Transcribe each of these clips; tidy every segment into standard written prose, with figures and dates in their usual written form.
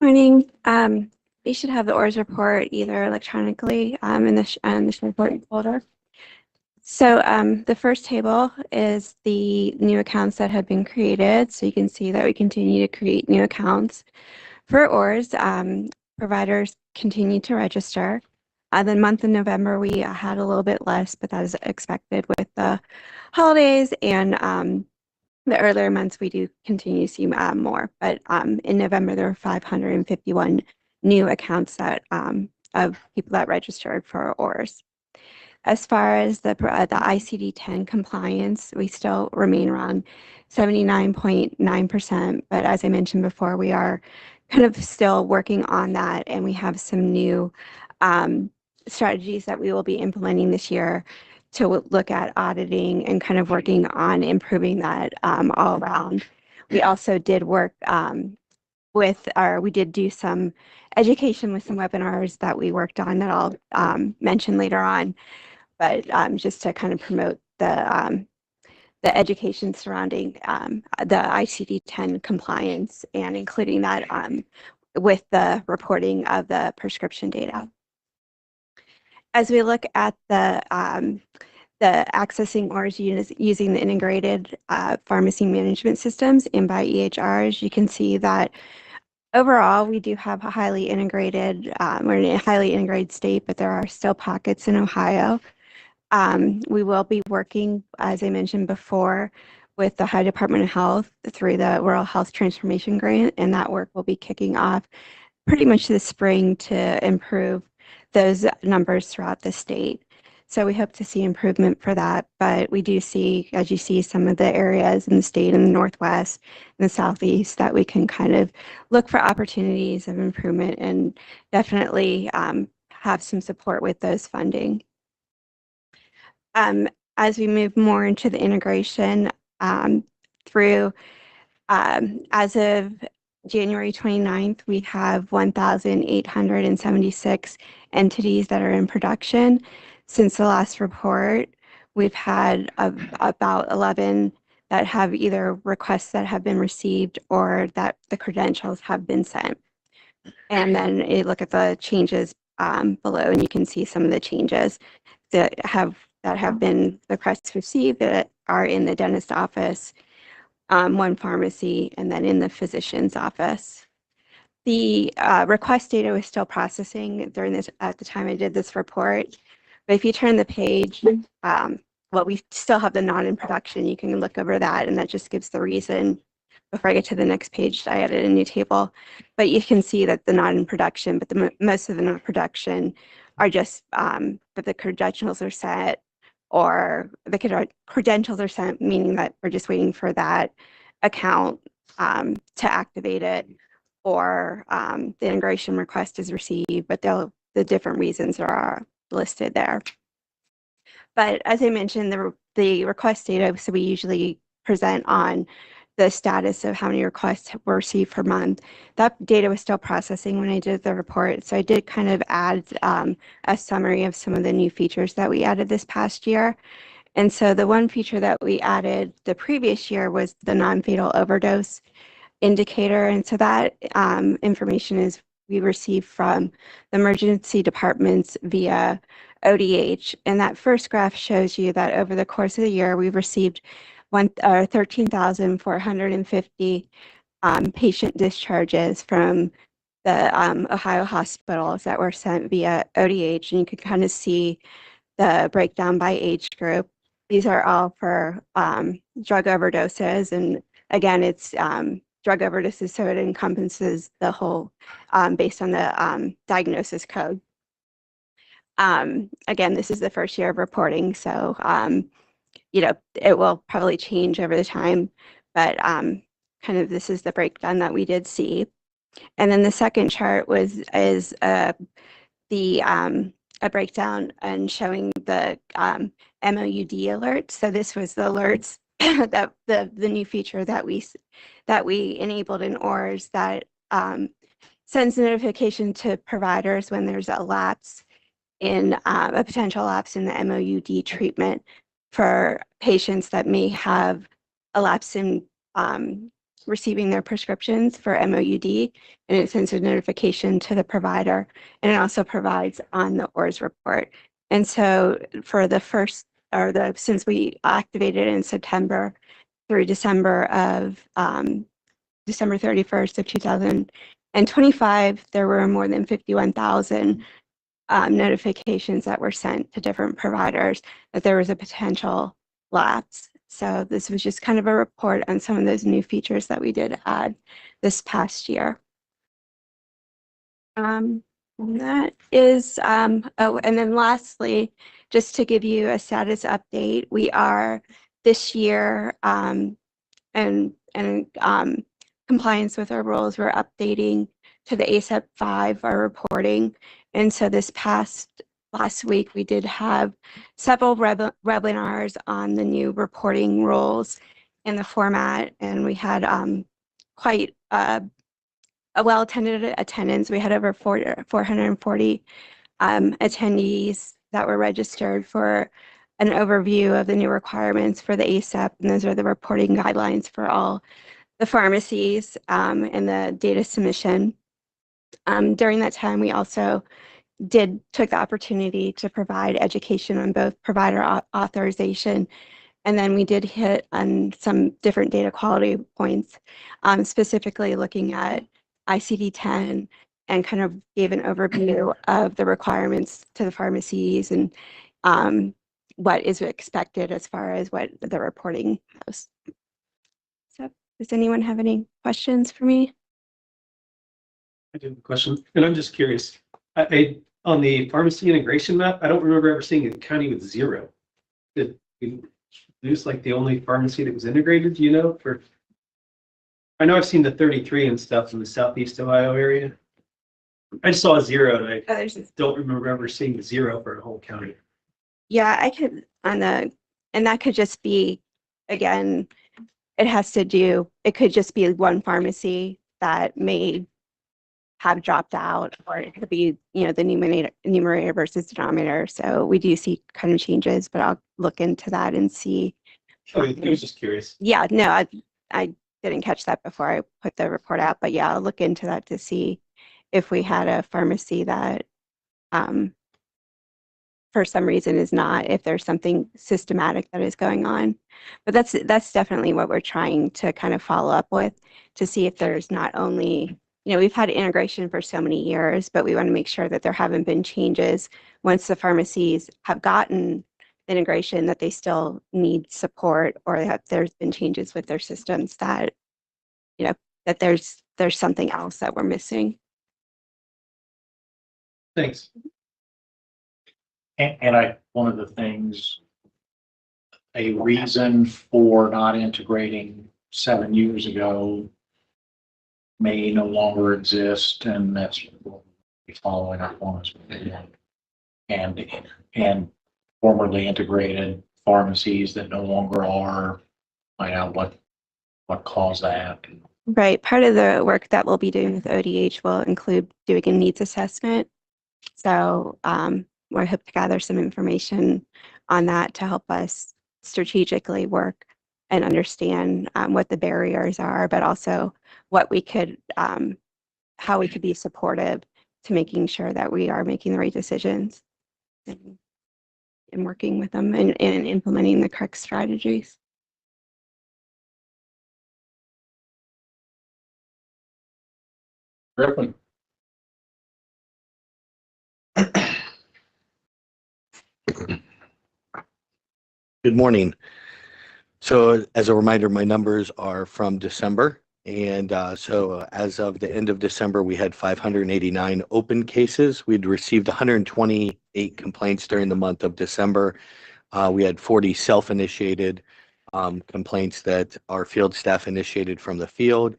Morning. You should have the ORS report either electronically in the report folder. So the first table is the new accounts that have been created. So you can see that we continue to create new accounts for ORS. Providers continue to register. The month of November, we had a little bit less, but that is expected with the holidays and the earlier months, we do continue to see more, but in November, there were 551 new accounts that of people that registered for ORS. As far as the ICD-10 compliance, we still remain around 79.9%, but as I mentioned before, we are kind of still working on that, and we have some new strategies that we will be implementing this year to look at auditing and kind of working on improving that all around. We also did work we did do some education with some webinars that we worked on that I'll mention later on, but just to kind of promote the education surrounding the ICD-10 compliance and including that with the reporting of the prescription data. As we look at the accessing ORS using the integrated pharmacy management systems and by EHRs, you can see that overall we do have a highly integrated, we're in a highly integrated state, but there are still pockets in Ohio. We will be working, as I mentioned before, with the Ohio Department of Health through the Rural Health Transformation Grant, and that work will be kicking off pretty much this spring to improve those numbers throughout the state. So we hope to see improvement for that, but we do see, as you see, some of the areas in the state in the Northwest and the Southeast that we can kind of look for opportunities of improvement and definitely have some support with those funding. As we move more into the integration through, as of January 29th, we have 1,876 entities that are in production. Since the last report, we've had about 11 that have either requests that have been received or that the credentials have been sent. And then you look at the changes below, and you can see some of the changes that have been requests received that are in the dentist office, one pharmacy, and then in the physician's office. The request data was still processing during this at the time I did this report. But if you turn the page, well, we still have the not in production. You can look over that, and that just gives the reason. Before I get to the next page, I added a new table. But you can see that the not in production, but most of the not production are just that the credentials are set, or the credentials are sent, meaning that we're just waiting for that account to activate it, or the integration request is received, but the different reasons are listed there. But as I mentioned, the request data, so we usually present on the status of how many requests were received per month. That data was still processing when I did the report, so I did kind of add a summary of some of the new features that we added this past year. And so the one feature that we added the previous year was the non-fatal overdose indicator, and so that information is we receive from the emergency departments via ODH, and that first graph shows you that over the course of the year we've received 13,450 patient discharges from the Ohio hospitals that were sent via ODH, and you can kind of see the breakdown by age group. These are all for drug overdoses, and again, it's drug overdoses, so it encompasses the whole based on the diagnosis code. Again, this is the first year of reporting, so it will probably change over the time, but kind of this is the breakdown that we did see. And then the second chart is a breakdown and showing the MOUD alerts. So this was the alerts that the new feature that we enabled in ORS that sends a notification to providers when there's a lapse in a potential lapse in the MOUD treatment for patients that may have a lapse in receiving their prescriptions for MOUD, and it sends a notification to the provider, and it also provides on the ORS report. And so for the first, since we activated in September through December 31st of 2025, there were more than 51,000 notifications that were sent to different providers that there was a potential lapse. So this was just kind of a report on some of those new features that we did add this past year. That is, oh, and then lastly, just to give you a status update, we are this year and compliance with our rules, we're updating to the ASAP 5, our reporting. And so last week, we did have several webinars on the new reporting rules and the format, and we had quite a well-attended attendance. We had over 440 attendees that were registered for an overview of the new requirements for the ASAP, and those are the reporting guidelines for all the pharmacies and the data submission. During that time, we also took the opportunity to provide education on both provider authorization, and then we did hit on some different data quality points, specifically looking at ICD-10, and kind of gave an overview of the requirements to the pharmacies and what is expected as far as what the reporting goes. So does anyone have any questions for me? I do have a question, and I'm just curious. On the pharmacy integration map, I don't remember ever seeing a county with 0. Did we lose like the only pharmacy that was integrated? Do you know? I know I've seen the 33 and stuff in the Southeast Ohio area. I just saw a 0, and I don't remember ever seeing the 0 for a whole county. Yeah, I could and that could just be, again, it could just be one pharmacy that may have dropped out, or it could be, the numerator versus denominator. So we do see kind of changes, but I'll look into that and see. Okay, I was just curious. Yeah, no, I didn't catch that before I put the report out, but yeah, I'll look into that to see if we had a pharmacy that for some reason is not, if there's something systematic that is going on. But that's definitely what we're trying to kind of follow up with, to see if there's not only, we've had integration for so many years, but we want to make sure that there haven't been changes once the pharmacies have gotten integration, that they still need support, or that there's been changes with their systems that, that there's something else that we're missing. Thanks. And one of the things, a reason for not integrating 7 years ago may no longer exist, and that's what we'll be following up on as well. And formerly integrated pharmacies that no longer are, find out what caused that. Right. Part of the work that we'll be doing with ODH will include doing a needs assessment. So I hope to gather some information on that to help us strategically work and understand what the barriers are, but also what we could, how we could be supportive to making sure that we are making the right decisions and working with them and implementing the correct strategies. Griffin. Good morning. So as a reminder, my numbers are from December. And so as of the end of December, we had 589 open cases. We'd received 128 complaints during the month of December. We had 40 self-initiated complaints that our field staff initiated from the field.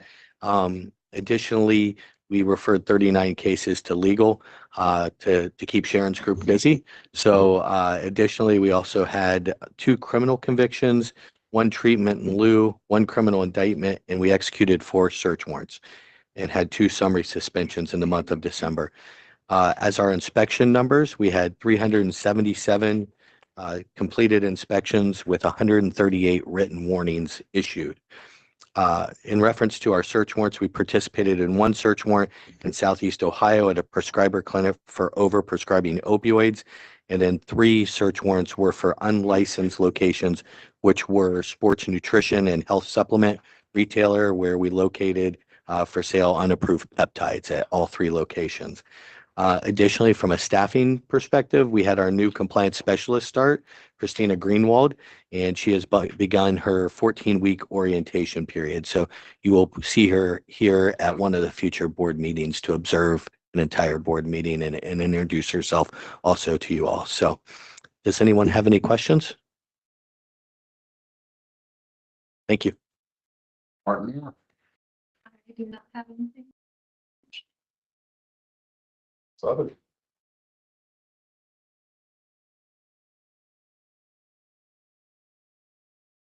Additionally, we referred 39 cases to legal to keep Sharon's group busy. So additionally, we also had 2 criminal convictions, 1 treatment in lieu, 1 criminal indictment, and we executed 4 search warrants and had 2 summary suspensions in the month of December. As our inspection numbers, we had 377 completed inspections with 138 written warnings issued. In reference to our search warrants, we participated in one search warrant in Southeast Ohio at a prescriber clinic for overprescribing opioids. And then 3 search warrants were for unlicensed locations, which were sports nutrition and health supplement retailer, where we located for sale unapproved peptides at all 3 locations. Additionally, from a staffing perspective, we had our new compliance specialist start, Christina Greenwald, and she has begun her 14-week orientation period. So you will see her here at one of the future board meetings to observe an entire board meeting and introduce herself also to you all. So does anyone have any questions? Thank you. Martin Moore. I do not have anything.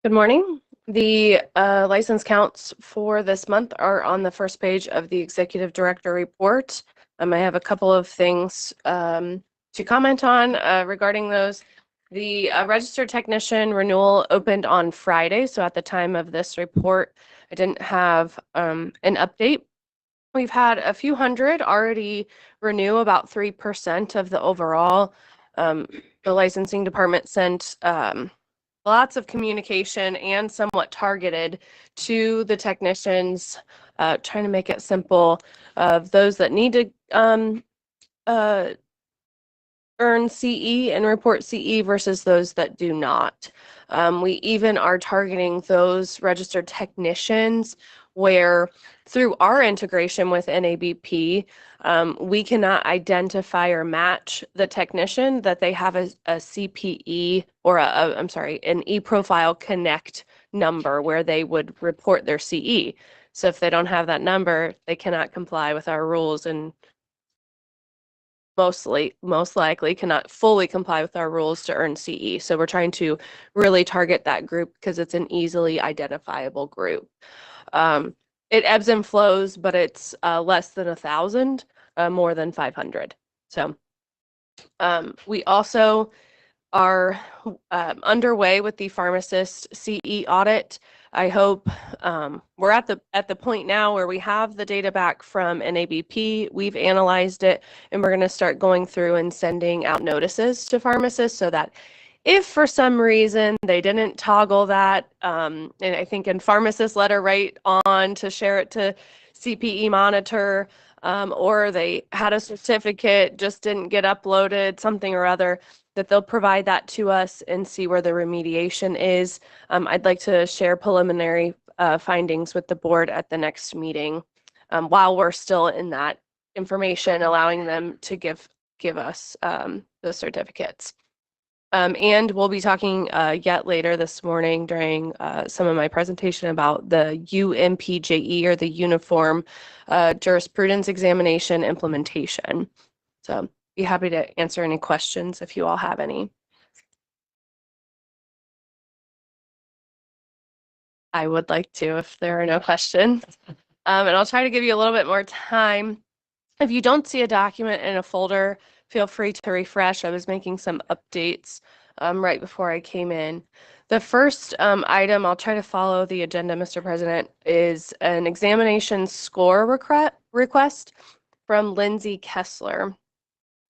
Good morning. The license counts for this month are on the first page of the executive director report. I have a couple of things to comment on regarding those. The registered technician renewal opened on Friday, so at the time of this report, I didn't have an update. We've had a few hundred already renew, about 3% of the overall. The licensing department sent lots of communication and somewhat targeted to the technicians, trying to make it simple, of those that need to earn CE and report CE versus those that do not. We even are targeting those registered technicians where through our integration with NABP, we cannot identify or match the technician that they have a CPE or I'm sorry, an eProfile Connect number where they would report their CE. So if they don't have that number, they cannot comply with our rules and most likely cannot fully comply with our rules to earn CE. So we're trying to really target that group because it's an easily identifiable group. It ebbs and flows, but it's less than 1,000, more than 500. So we also are underway with the pharmacist CE audit. I hope we're at the point now where we have the data back from NABP. We've analyzed it, and we're going to start going through and sending out notices to pharmacists so that if for some reason they didn't toggle that, and I think in pharmacist letter right on to share it to CPE monitor, or they had a certificate, just didn't get uploaded, something or other, that they'll provide that to us and see where the remediation is. I'd like to share preliminary findings with the board at the next meeting while we're still in that information, allowing them to give us the certificates. And we'll be talking yet later this morning during some of my presentation about the UMPJE, or the Uniform Jurisprudence Examination Implementation. So be happy to answer any questions if you all have any. I would like to if there are no questions. And I'll try to give you a little bit more time. If you don't see a document in a folder, feel free to refresh. I was making some updates right before I came in. The first item, I'll try to follow the agenda, Mr. President, is an examination score request from Lindsay Kessler.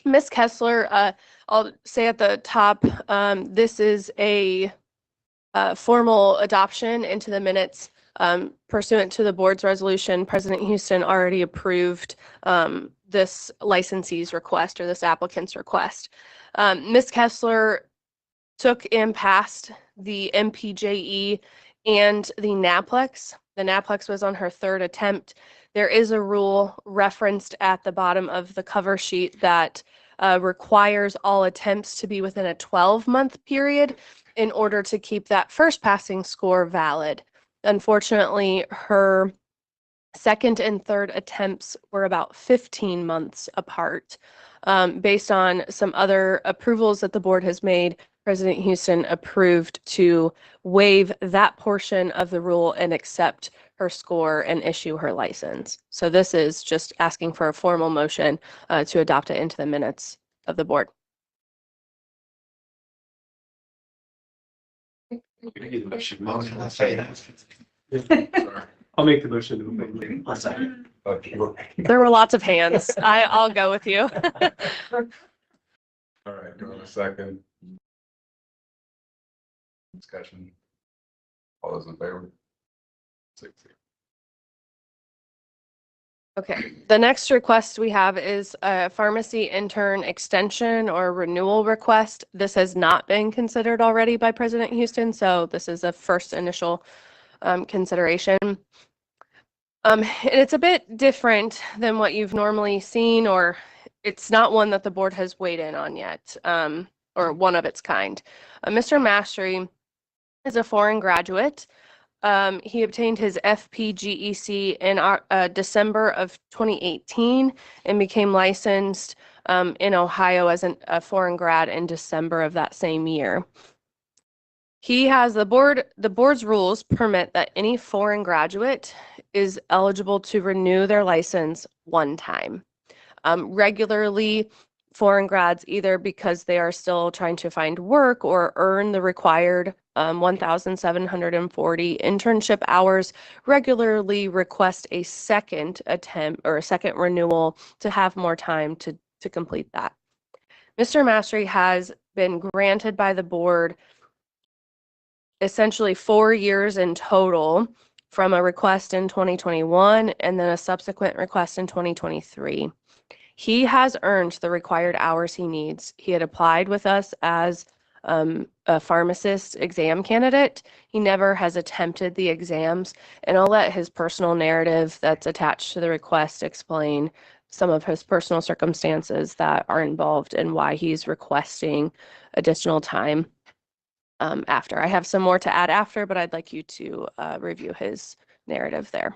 Ms. Kessler, I'll say at the top, this is a formal adoption into the minutes pursuant to the board's resolution. President Houston already approved this licensee's request, or this applicant's request. Ms. Kessler took and passed the MPJE and the NAPLEX. The NAPLEX was on her 3rd attempt. There is a rule referenced at the bottom of the cover sheet that requires all attempts to be within a 12-month period in order to keep that first passing score valid. Unfortunately, her 2nd and 3rd attempts were about 15 months apart. Based on some other approvals that the board has made, President Houston approved to waive that portion of the rule and accept her score and issue her license. So this is just asking for a formal motion to adopt it into the minutes of the board. I'll make the motion to open. I'll second. There were lots of hands. I'll go with you. All right, go in a second. Discussion. All those in favor? 6. Okay, the next request we have is a pharmacy intern extension or renewal request. This has not been considered already by President Houston, so this is a first initial consideration. And it's a bit different than what you've normally seen, or it's not one that the board has weighed in on yet, or one of its kind. Mr. Mastery is a foreign graduate. He obtained his FPGEC in December of 2018 and became licensed in Ohio as a foreign grad in December of that same year. He has the board's rules permit that any foreign graduate is eligible to renew their license one time. Regularly, foreign grads, either because they are still trying to find work or earn the required 1,740 internship hours, regularly request a second attempt or a second renewal to have more time to complete that. Mr. Mastery has been granted by the board essentially 4 years in total from a request in 2021 and then a subsequent request in 2023. He has earned the required hours he needs. He had applied with us as a pharmacist exam candidate. He never has attempted the exams, and I'll let his personal narrative that's attached to the request explain some of his personal circumstances that are involved and why he's requesting additional time after. I have some more to add after, but I'd like you to review his narrative there.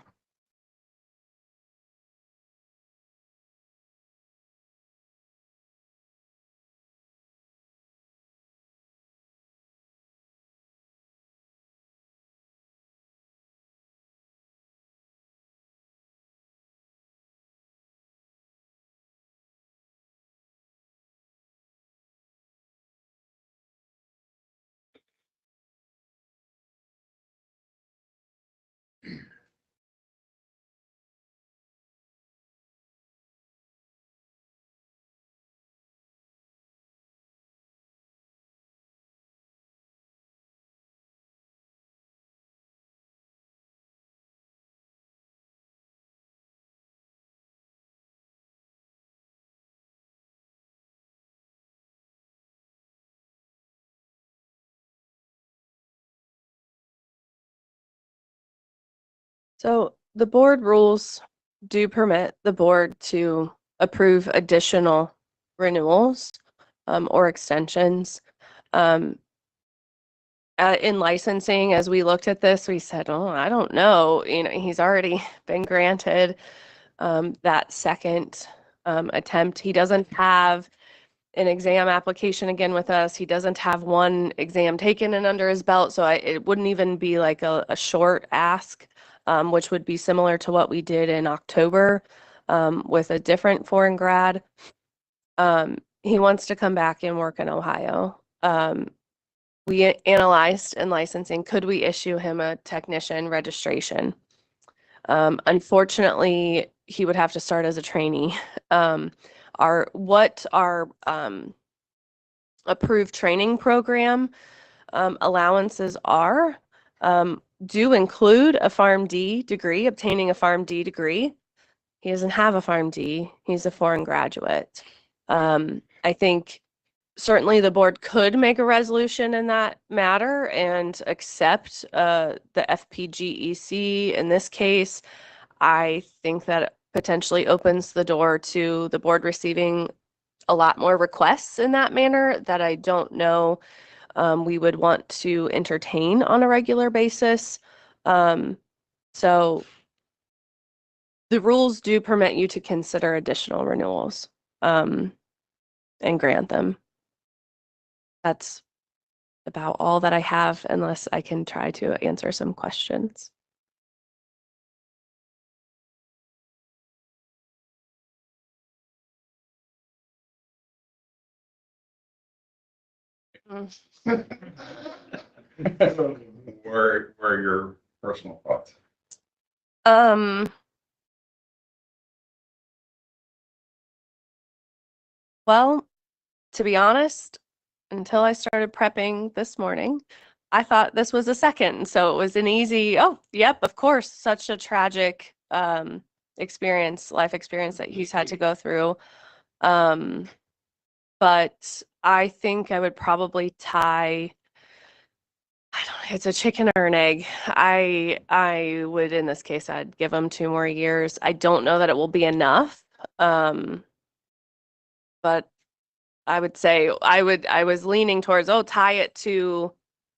So the board rules do permit the board to approve additional renewals or extensions. In licensing, as we looked at this, we said, oh, I don't know. You know, he's already been granted that second attempt. He doesn't have an exam application again with us. He doesn't have one exam taken and under his belt. So it wouldn't even be like a short ask, which would be similar to what we did in October with a different foreign grad. He wants to come back and work in Ohio. We analyzed in licensing, could we issue him a technician registration? Unfortunately, he would have to start as a trainee. Our approved training program allowances are do include a PharmD degree, obtaining a PharmD degree. He doesn't have a PharmD. He's a foreign graduate. I think certainly the board could make a resolution in that matter and accept the FPGEC in this case. I think that potentially opens the door to the board receiving a lot more requests in that manner that I don't know we would want to entertain on a regular basis. So the rules do permit you to consider additional renewals and grant them. That's about all that I have, unless I can try to answer some questions. Where you're Personal thoughts. Well, to be honest, until I started prepping this morning, I thought this was a second. So it was an easy, oh, yep, of course, such a tragic experience, life experience that he's had to go through. But I think I would probably tie, I don't know, it's a chicken or an egg. I would, in this case, I'd give him 2 more years. I don't know that it will be enough. But I would say I was leaning towards, oh, tie it to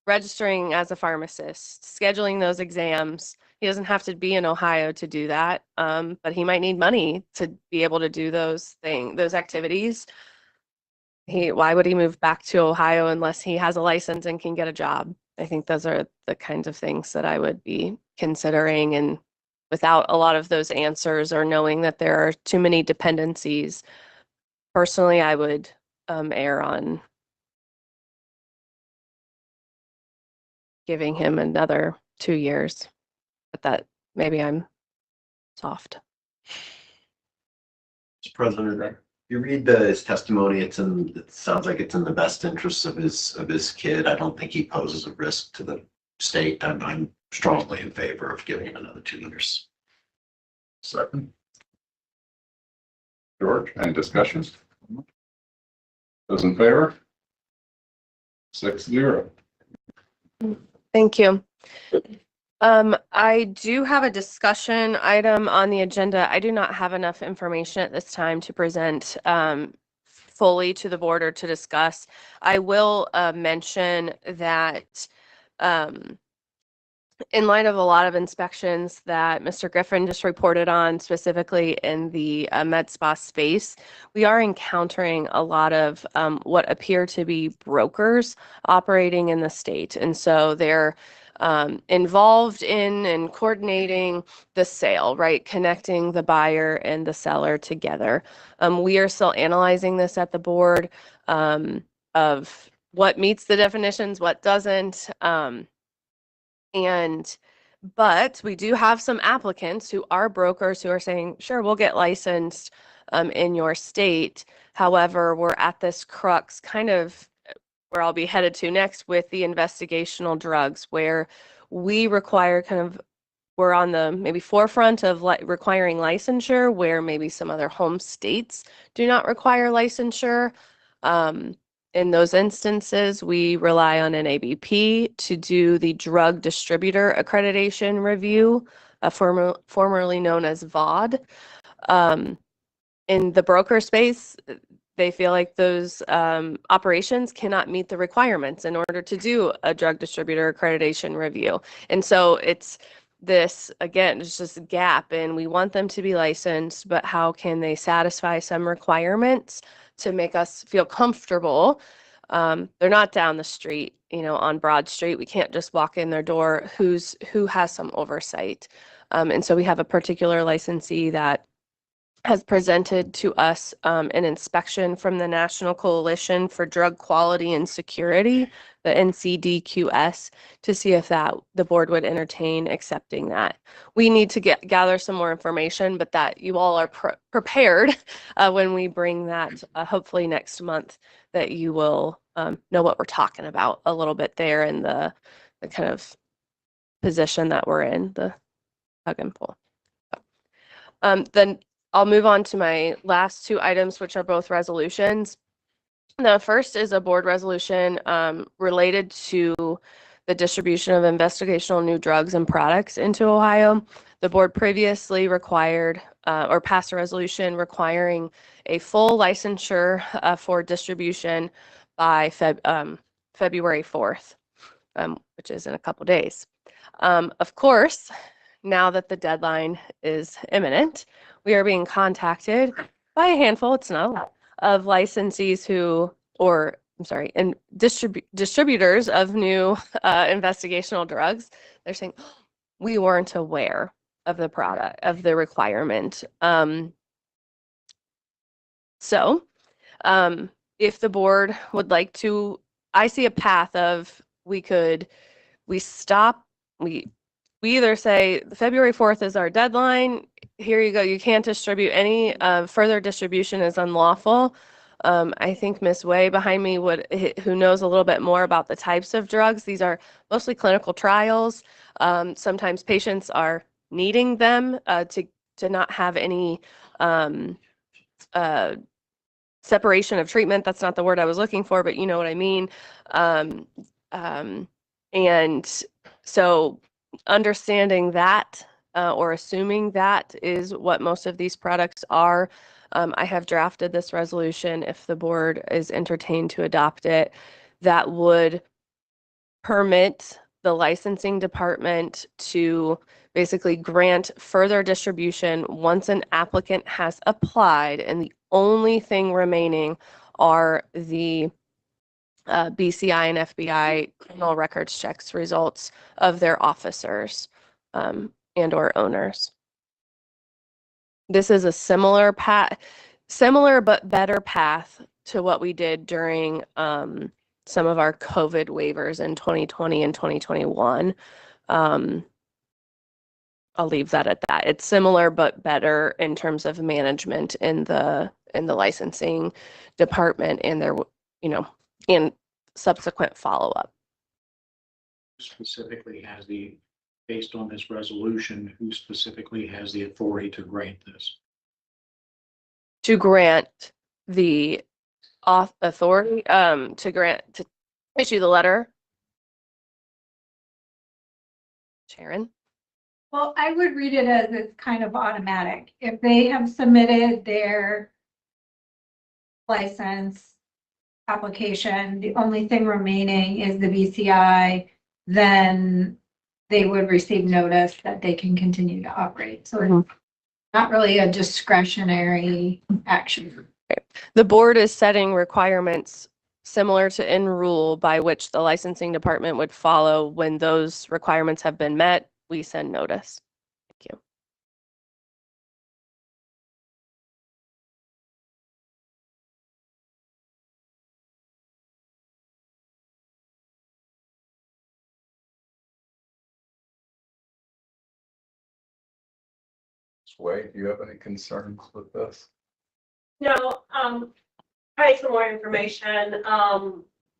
registering as a pharmacist, scheduling those exams. He doesn't have to be in Ohio to do that, but he might need money to be able to do those activities. Why would he move back to Ohio unless he has a license and can get a job? I think those are the kinds of things that I would be considering, and without a lot of those answers or knowing that there are too many dependencies, personally, I would err on giving him another 2 years, but that maybe I'm soft. Mr. President, you read his testimony, it sounds like it's in the best interests of his kid. I don't think he poses a risk to the state. I'm strongly in favor of giving him another 2 years. Second. George, any discussions? Those in favor? 6-0. Thank you. I do have a discussion item on the agenda. I do not have enough information at this time to present fully to the board or to discuss. I will mention that in light of a lot of inspections that Mr. Griffin just reported on, specifically in the med spa space, we are encountering a lot of what appear to be brokers operating in the state. And so they're involved in and coordinating the sale, right? Connecting the buyer and the seller together. We are still analyzing this at the board of what meets the definitions, what doesn't. But we do have some applicants who are brokers who are saying, sure, we'll get licensed in your state. However, we're at this crux kind of where I'll be headed to next with the investigational drugs, where we require we're on the maybe forefront of requiring licensure, where maybe some other home states do not require licensure. In those instances, we rely on an ABP to do the drug distributor accreditation review, formerly known as VOD. In the broker space, they feel like those operations cannot meet the requirements in order to do a drug distributor accreditation review. And so it's this, again, it's just a gap, and we want them to be licensed, but how can they satisfy some requirements to make us feel comfortable? They're not down the street, on Broad Street. We can't just walk in their door. Who has some oversight? And so we have a particular licensee that has presented to us an inspection from the National Coalition for Drug Quality and Security, the NCDQS, to see if the board would entertain accepting that. We need to gather some more information, but that you all are prepared when we bring that, hopefully next month, that you will know what we're talking about a little bit there, and the kind of position that we're in, the tug and pull. Then I'll move on to my last 2 items, which are both resolutions. The first is a board resolution related to the distribution of investigational new drugs and products into Ohio. The board previously required or passed a resolution requiring a full licensure for distribution by February 4th, which is in a couple days. Of course, now that the deadline is imminent, we are being contacted by a handful, it's not a lot, of licensees and distributors of new investigational drugs. They're saying, we weren't aware of the product, of the requirement. So if the board would like to, I see a path of we we either say February 4th is our deadline. Here you go. You can't distribute any further distribution is unlawful. I think Miss Way behind me who knows a little bit more about the types of drugs. These are mostly clinical trials. Sometimes patients are needing them to not have any separation of treatment. That's not the word I was looking for, but you know what I mean. And so understanding that or assuming that is what most of these products are. I have drafted this resolution if the board is entertained to adopt it, that would permit the licensing department to basically grant further distribution once an applicant has applied, and the only thing remaining are the BCI and FBI criminal records checks results of their officers and or owners. This is a similar but better path to what we did during some of our COVID waivers in 2020 and 2021. I'll leave that at that. It's similar but better in terms of management in the licensing department and their, and subsequent follow-up. Specifically based on this resolution, who specifically has the authority to grant this? To grant the authority to issue the letter. Sharon? Well, I would read it as it's kind of automatic. If they have submitted their license application, the only thing remaining is the BCI, then they would receive notice that they can continue to operate. So it's not really a discretionary action. The board is setting requirements similar to in rule by which the licensing department would follow. When those requirements have been met, we send notice. Thank you. Sway, do you have any concerns with this? No, probably some more information,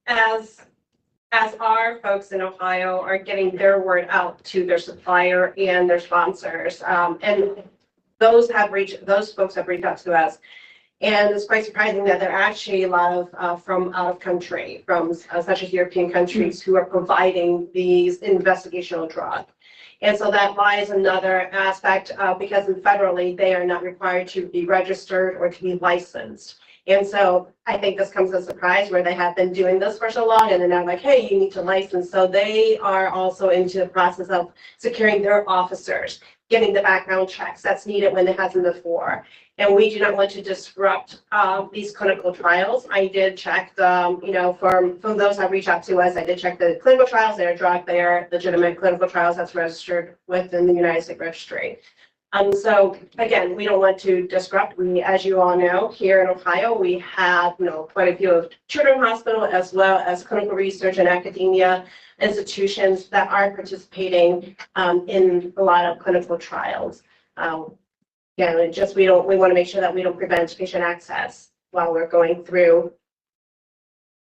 as our folks in Ohio are getting their word out to their supplier and their sponsors, and those folks have reached out to us. And it's quite surprising that there are actually a lot of from out of country, from such as European countries who are providing these investigational drugs. And so that lies another aspect because federally they are not required to be registered or to be licensed. And so I think this comes as a surprise where they have been doing this for so long and then they're like, hey, you need to license. So they are also into the process of securing their officers, getting the background checks that's needed when it hasn't before. And we do not want to disrupt these clinical trials. I did check from those that reach out to us, I did check the clinical trials. They are legitimate clinical trials that's registered within the United States Registry. So again, we don't want to disrupt. As you all know, here in Ohio, we have quite a few of children's hospital as well as clinical research and academia institutions that are participating in a lot of clinical trials. We want to make sure that we don't prevent patient access while we're going through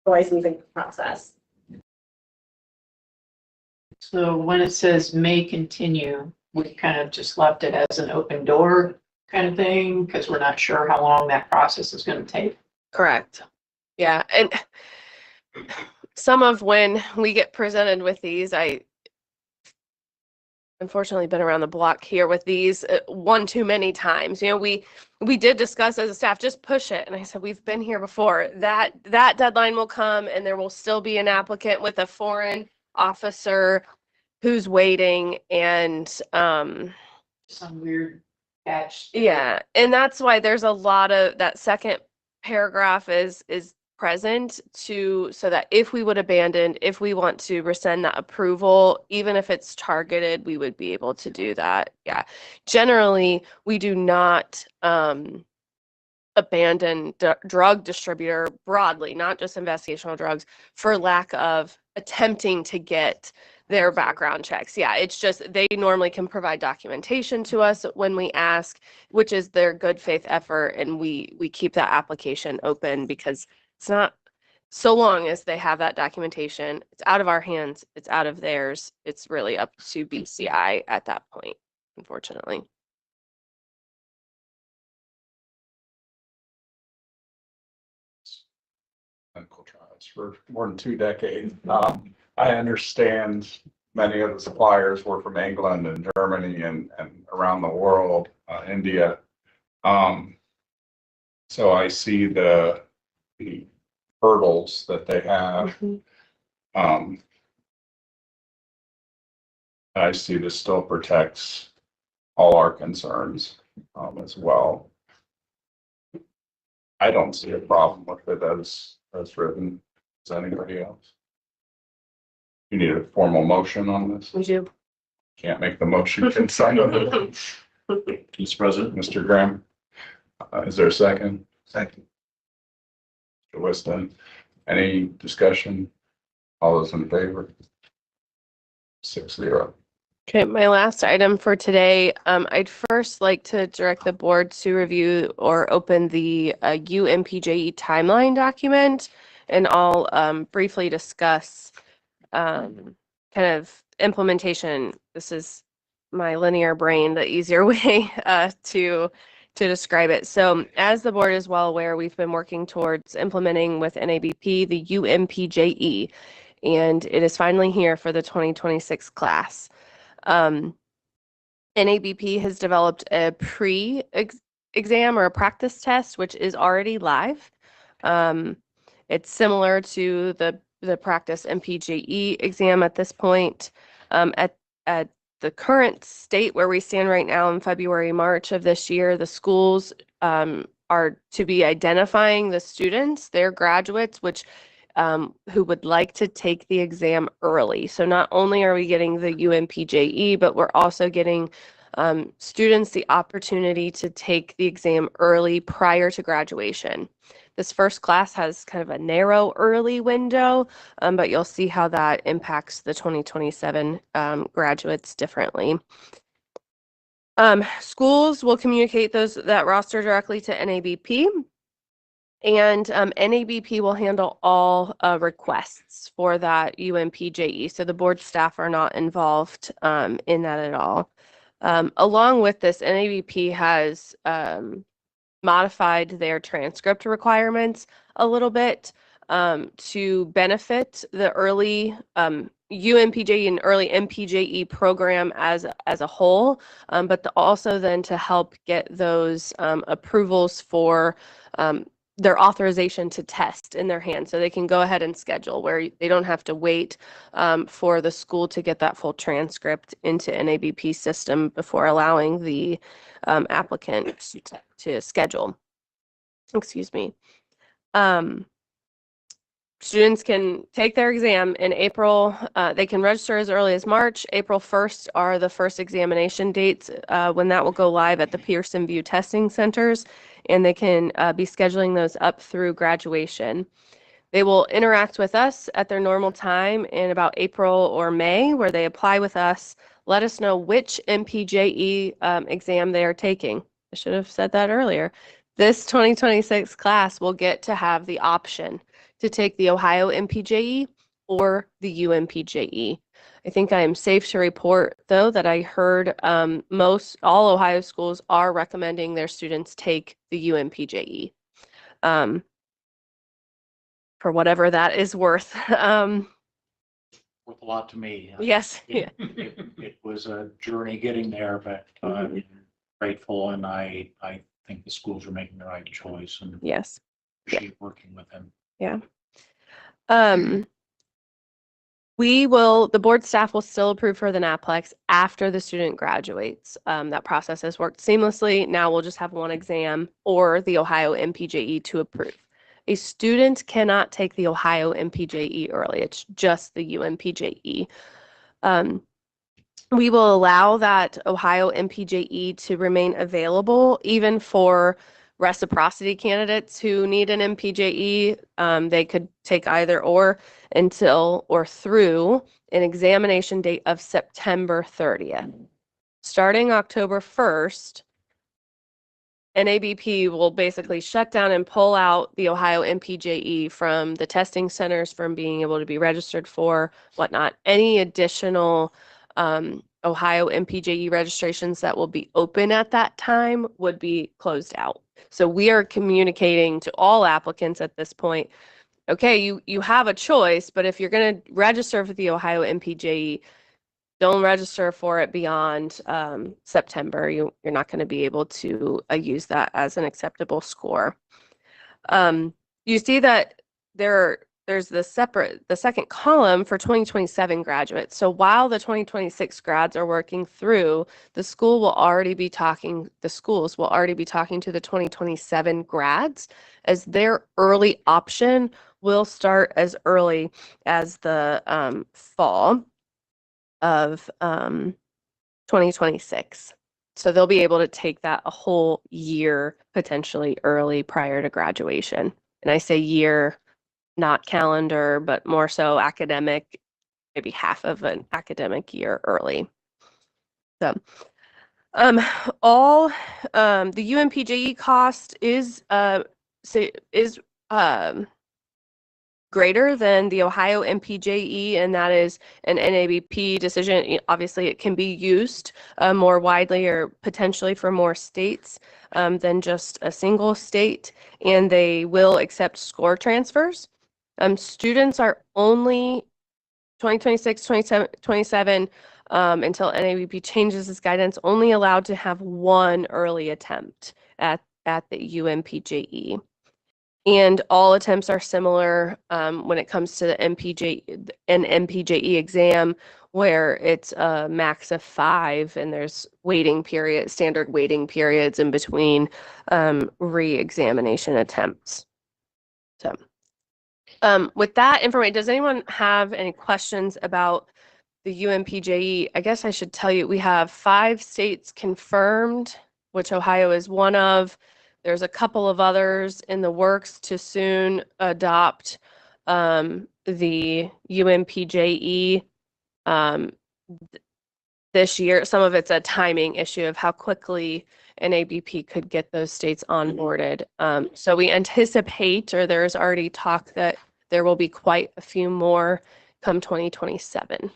the licensing process. So when it says may continue, we kind of just left it as an open door kind of thing because we're not sure how long that process is going to take. Correct. Yeah. And some of when we get presented with these, I unfortunately been around the block here with these one too many times. We did discuss as a staff, just push it. And I said, we've been here before. That deadline will come and there will still be an applicant with a foreign officer who's waiting and Some weird catch. yeah. And that's why there's a lot of that second paragraph is present so that if we would abandon, if we want to rescind that approval, even if it's targeted, we would be able to do that. Yeah. Generally, we do not abandon drug distributor broadly, not just investigational drugs, for lack of attempting to get their background checks. Yeah, it's just they normally can provide documentation to us when we ask, which is their good faith effort, and we keep that application open because it's not so long as they have that documentation. It's out of our hands, it's out of theirs. It's really up to BCI at that point, unfortunately. Clinical trials for more than 2 decades. I understand many of the suppliers were from England and Germany and around the world, India. So I see the hurdles that they have. I see this still protects all our concerns as well. I don't see a problem with it as written. Does anybody else? You need a formal motion on this? We do. Can't make the motion, can sign it. Mr. President? Mr. Graham, is there a second? Second. Mr. Weston, any discussion? All those in favor? 6-0. Okay, my last item for today, I'd first like to direct the board to review or open the UMPJE timeline document, and I'll briefly discuss kind of implementation. This is my linear brain, the easier way to describe it. So as the board is well aware, we've been working towards implementing with NABP the UMPJE, and it is finally here for the 2026 class. NABP has developed a pre-exam or a practice test, which is already live. It's similar to the practice MPJE exam at this point. At the current state where we stand right now in February, March of this year, the schools are to be identifying the students, their graduates, who would like to take the exam early. So not only are we getting the UMPJE, but we're also getting students the opportunity to take the exam early prior to graduation. This first class has kind of a narrow early window, but you'll see how that impacts the 2027 graduates differently. Schools will communicate that roster directly to NABP. And NABP will handle all requests for that UMPJE. So the board staff are not involved in that at all. Along with this, NABP has modified their transcript requirements a little bit to benefit the early UMPJE and early MPJE program as a whole, but also then to help get those approvals for their authorization to test in their hand, so they can go ahead and schedule where they don't have to wait for the school to get that full transcript into NABP system before allowing the applicant to schedule. Excuse me. Students can take their exam in April. They can register as early as March. April 1st are the first examination dates when that will go live at the Pearson VUE testing centers, and they can be scheduling those up through graduation. They will interact with us at their normal time in about April or May, where they apply with us, let us know which MPJE exam they are taking. I should have said that earlier. This 2026 class will get to have the option to take the Ohio MPJE or the UMPJE. I think I am safe to report, though, that I heard all Ohio schools are recommending their students take the UMPJE. For whatever that is worth. Worth a lot to me. Yes. Yeah. It was a journey getting there, but I'm grateful, and I think the schools are making the right choice, and Yes. appreciate working with them. Yeah. The board staff will still approve for the NAPLEX after the student graduates. That process has worked seamlessly. Now we'll just have one exam or the Ohio MPJE to approve. A student cannot take the Ohio MPJE early. It's just the UMPJE. We will allow that Ohio MPJE to remain available even for reciprocity candidates who need an MPJE. They could take either or until or through an examination date of September 30th. Starting October 1st, NABP will basically shut down and pull out the Ohio MPJE from the testing centers from being able to be registered for whatnot. Any additional Ohio MPJE registrations that will be open at that time would be closed out. So we are communicating to all applicants at this point, okay, you have a choice, but if you're going to register for the Ohio MPJE, don't register for it beyond September. You're not going to be able to use that as an acceptable score. You see that there's the second column for 2027 graduates. So while the 2026 grads are working through, the schools will already be talking to the 2027 grads, as their early option will start as early as the fall of 2026. So they'll be able to take that a whole year potentially early prior to graduation. And I say year, not calendar, but more so academic, maybe half of an academic year early. So all the UMPJE cost is greater than the Ohio MPJE, and that is an NABP decision. Obviously, it can be used more widely or potentially for more states than just a single state, and they will accept score transfers. Students are only 2026, 27, until NABP changes its guidance, only allowed to have one early attempt at the UMPJE. And all attempts are similar when it comes to the MPJE exam, where it's a max of 5, and there's standard waiting periods in between re-examination attempts. So with that information, does anyone have any questions about the UMPJE? I guess I should tell you, we have 5 states confirmed, which Ohio is one of. There's a couple of others in the works to soon adopt the UMPJE this year. Some of it's a timing issue of how quickly NABP could get those states onboarded. So we anticipate, or there's already talk that there will be quite a few more come 2027.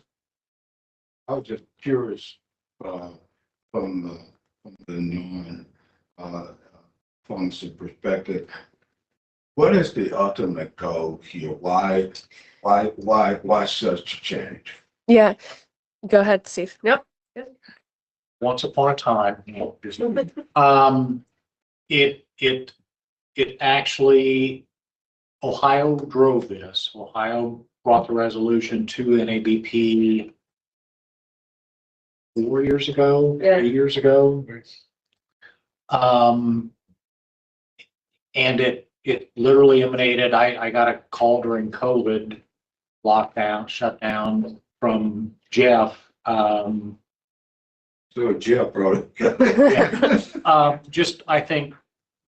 I was just curious from the non-pharmacy perspective. What is the ultimate goal here? Why such a change? Yeah, go ahead, Steve. Yep. Once upon a time, it actually, Ohio drove this. Ohio brought the resolution to NABP 4 years ago, 3 years ago. And it literally emanated, I got a call during COVID lockdown, shutdown from Jeff. So Jeff wrote it. Just, I think,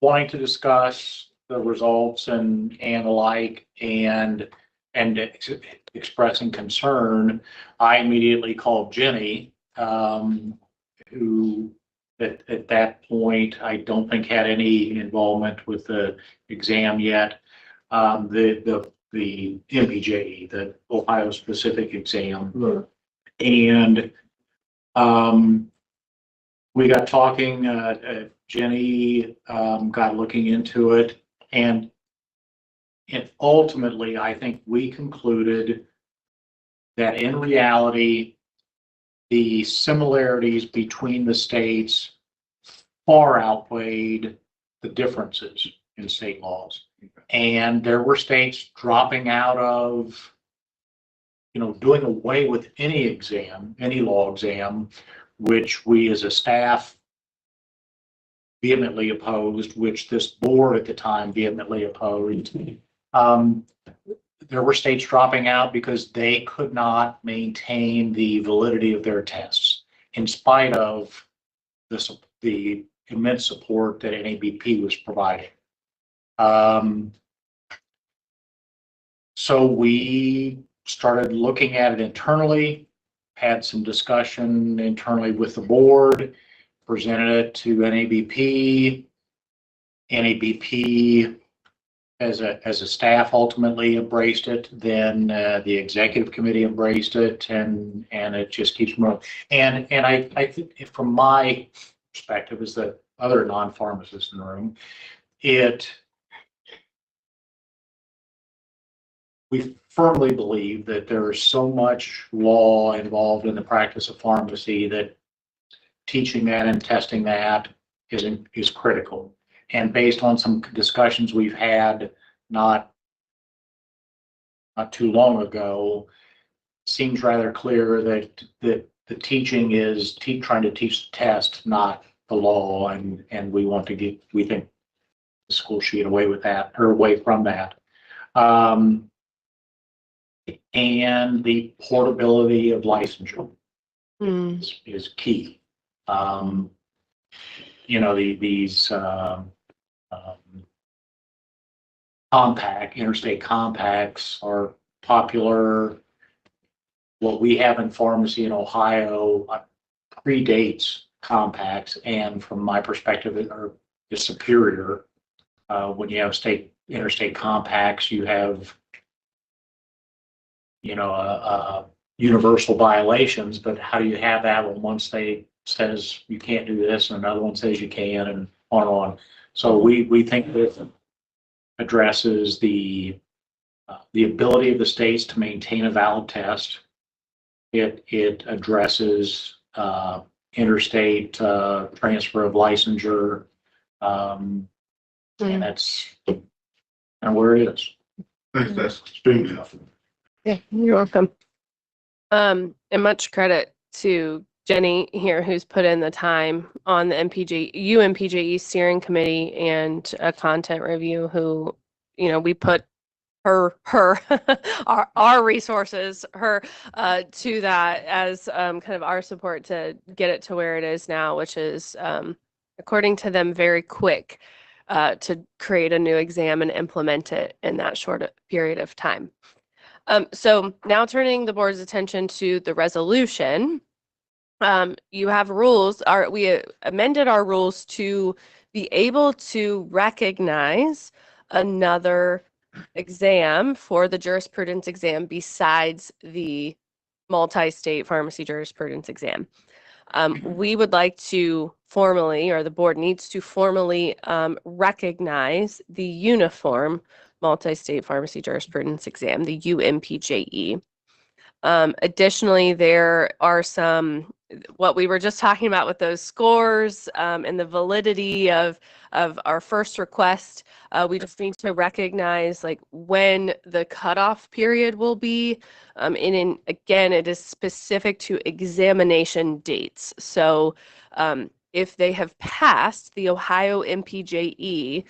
wanting to discuss the results and the like, and expressing concern, I immediately called Jenny, who at that point, I don't think had any involvement with the exam yet. The MPJE, the Ohio specific exam. Right. And we got talking, Jenny got looking into it, and ultimately, I think we concluded that in reality, the similarities between the states far outweighed the differences in state laws. And there were states dropping out of, doing away with any exam, any law exam, which we as a staff vehemently opposed, which this board at the time vehemently opposed. There were states dropping out because they could not maintain the validity of their tests in spite of the immense support that NABP was providing. So we started looking at it internally, had some discussion internally with the board, presented it to NABP. NABP as a staff ultimately embraced it. Then the executive committee embraced it, and it just keeps moving. And I think from my perspective as the other non-pharmacist in the room, we firmly believe that there is so much law involved in the practice of pharmacy that teaching that and testing that is critical. And based on some discussions we've had not too long ago, seems rather clear that the teaching is trying to teach the test, not the law, and we think the school should get away with that, or away from that. And the portability of licensure is key. These interstate compacts are popular. What we have in pharmacy in Ohio predates compacts, and from my perspective, is superior. When you have interstate compacts, you have universal violations, but how do you have that when one state says you can't do this and another one says you can, and on and on. So we think that addresses the ability of the states to maintain a valid test. It addresses interstate transfer of licensure, and that's kind of where it is. That's extremely helpful. Yeah, you're welcome. And much credit to Jenny here, who's put in the time on the UMPJE steering committee and a content review, who, we put our resources, to that as kind of our support to get it to where it is now, which is, according to them, very quick to create a new exam and implement it in that short period of time. So now turning the board's attention to the resolution, you have rules. We amended our rules to be able to recognize another exam for the jurisprudence exam besides the multi-state pharmacy jurisprudence exam. We would like to formally, or the board needs to formally recognize the uniform multi-state pharmacy jurisprudence exam, the UMPJE. Additionally, there are what we were just talking about with those scores and the validity of our first request. We just need to recognize when the cutoff period will be. And again, it is specific to examination dates. So if they have passed the Ohio MPJE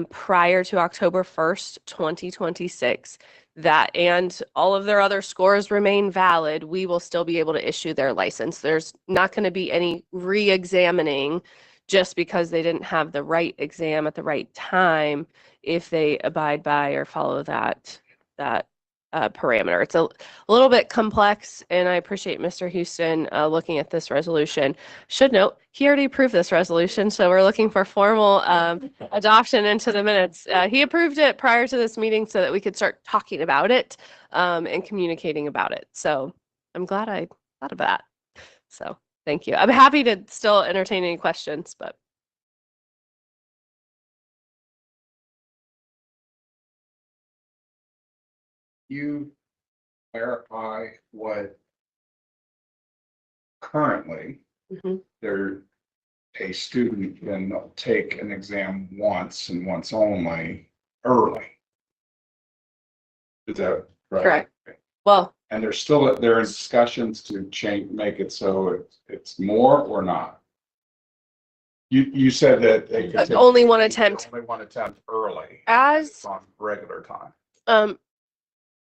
prior to October 1st, 2026, that and all of their other scores remain valid, we will still be able to issue their license. There's not going to be any re-examining just because they didn't have the right exam at the right time if they abide by or follow that parameter. It's a little bit complex, and I appreciate Mr. Houston looking at this resolution. Should note, he already approved this resolution, so we're looking for formal adoption into the minutes. He approved it prior to this meeting so that we could start talking about it and communicating about it. So I'm glad I thought of that. So thank you. I'm happy to still entertain any questions, but. You clarify what currently a student can take an exam once and once only early. Is that right? Correct. Well, and there are discussions to make it so it's more or not. You said that they could only one attempt. Only one attempt early. As on regular time.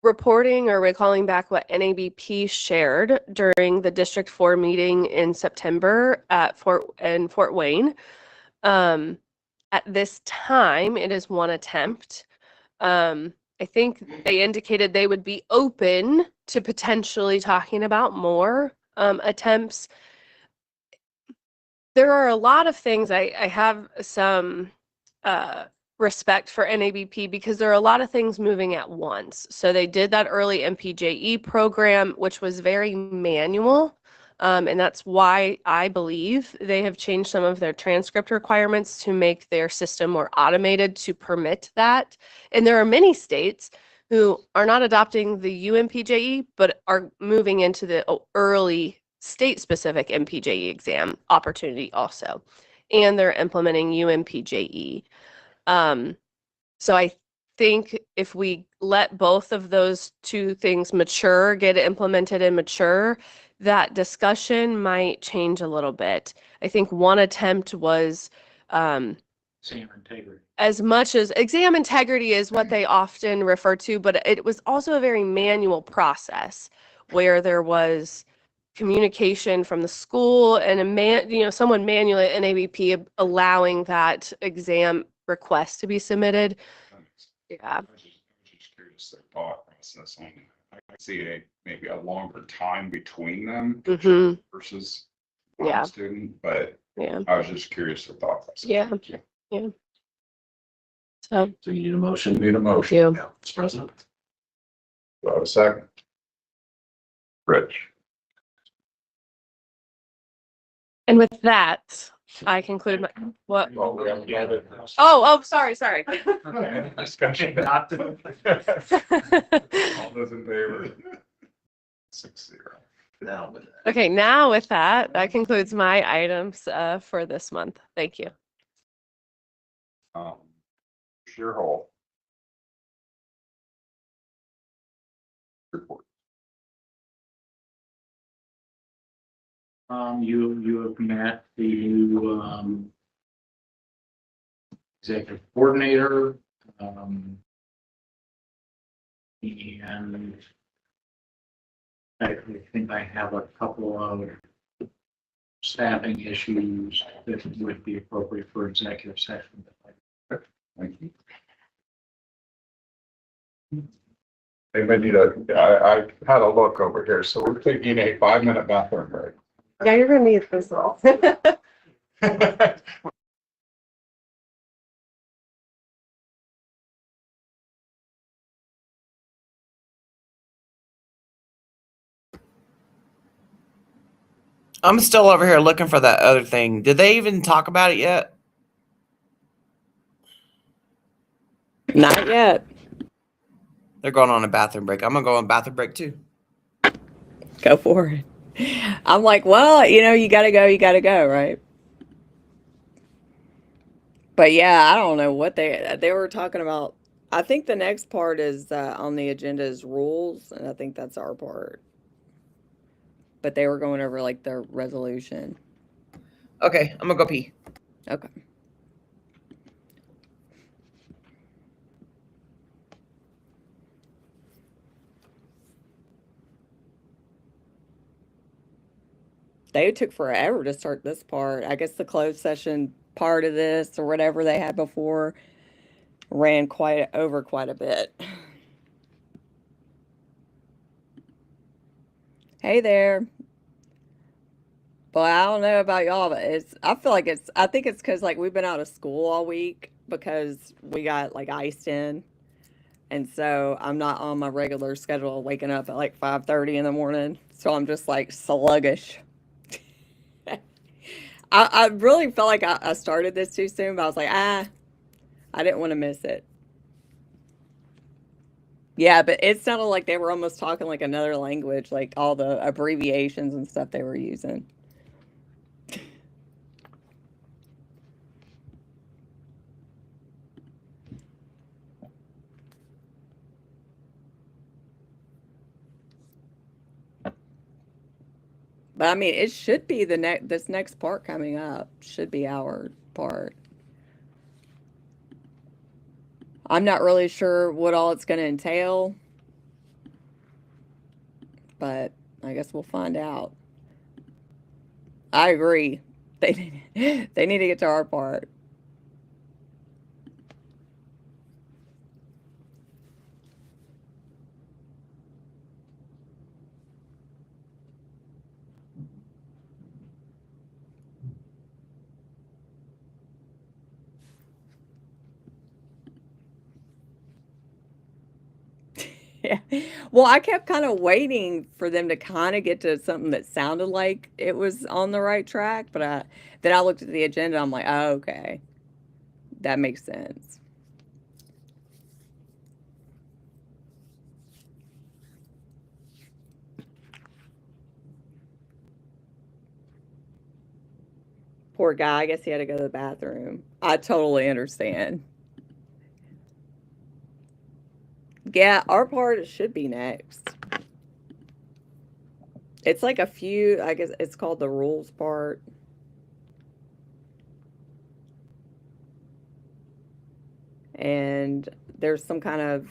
Reporting or recalling back what NABP shared during the District 4 meeting in September at Fort Wayne, At this time, it is one attempt. I think they indicated they would be open to potentially talking about more attempts. There are a lot of things I have some respect for NABP because there are a lot of things moving at once. So they did that early MPJE program, which was very manual. And that's why I believe they have changed some of their transcript requirements to make their system more automated to permit that. And there are many states who are not adopting the UMPJE, but are moving into the early state-specific MPJE exam opportunity also. And they're implementing UMPJE. So I think if we let both of those two things mature, get implemented and mature, that discussion might change a little bit. I think one attempt was Exam integrity. as much as exam integrity is what they often refer to, but it was also a very manual process where there was communication from the school and someone manually at NABP allowing that exam request to be submitted. Yeah. I was just curious their thought process on it. I see maybe a longer time between them Mm-hmm. versus Yeah. one student, but Yeah. I was just curious their thought process. Yeah. Yeah. So So you need a motion? Need a motion. you. Yeah, Mr. President. Do I have a second? Rich. And with that, I conclude my what? Well, we haven't got it. Oh, sorry. Any discussion? All those in favor? 6-0. Now, Okay, now with that concludes my items for this month. Thank you. Sheer hole. Report. You have met the new, executive coordinator, and I think I have a couple of staffing issues that would be appropriate for executive session. Thank you. Anybody need I had a look over here, so we're taking a 5-minute bathroom break. Yeah, you're gonna need this all. I'm still over here looking for that other thing. Did they even talk about it yet? Not yet. They're going on a bathroom break. I'm gonna go on bathroom break too. Go for it. I'm like, well, you gotta go, right? But yeah, I don't know what they were talking about. I think the next part is on the agenda is rules, and I think that's our part. But they were going over like the resolution. Okay, I'm gonna go pee. Okay. They took forever to start this part. I guess the closed session part of this or whatever they had before ran quite a bit. Hey there. But I don't know about y'all, but I think it's because like we've been out of school all week because we got like iced in. And so I'm not on my regular schedule waking up at like 5:30 in the morning. So I'm just like sluggish. I really felt like I started this too soon, but I was like, I didn't want to miss it. Yeah, but it sounded like they were almost talking like another language, like all the abbreviations and stuff they were using. But I mean, it should be this next part coming up should be our part. I'm not really sure what all it's going to entail, but I guess we'll find out. I agree. They need to get to our part. Yeah. Well, I kept kind of waiting for them to kind of get to something that sounded like it was on the right track, but then I looked at the agenda. I'm like, oh, okay, that makes sense. Poor guy. I guess he had to go to the bathroom. I totally understand. Yeah, our part should be next. It's like a few, I guess it's called the rules part. And there's some kind of,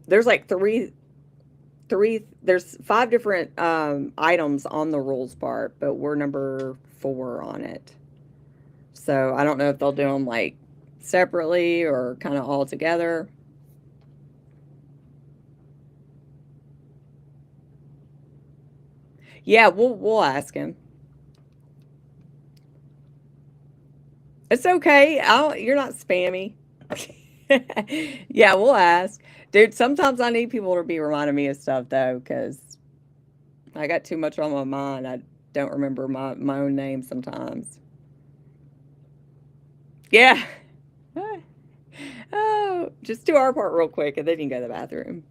there's like there's 5 different items on the rules part, but we're number 4 on it. So I don't know if they'll do them like separately or kind of all together. Yeah, we'll ask him. It's okay. You're not spammy. Yeah, we'll ask. Dude, sometimes I need people to be reminding me of stuff though, because I got too much on my mind. I don't remember my own name sometimes. Yeah. Oh, just do our part real quick and then you can go to the bathroom.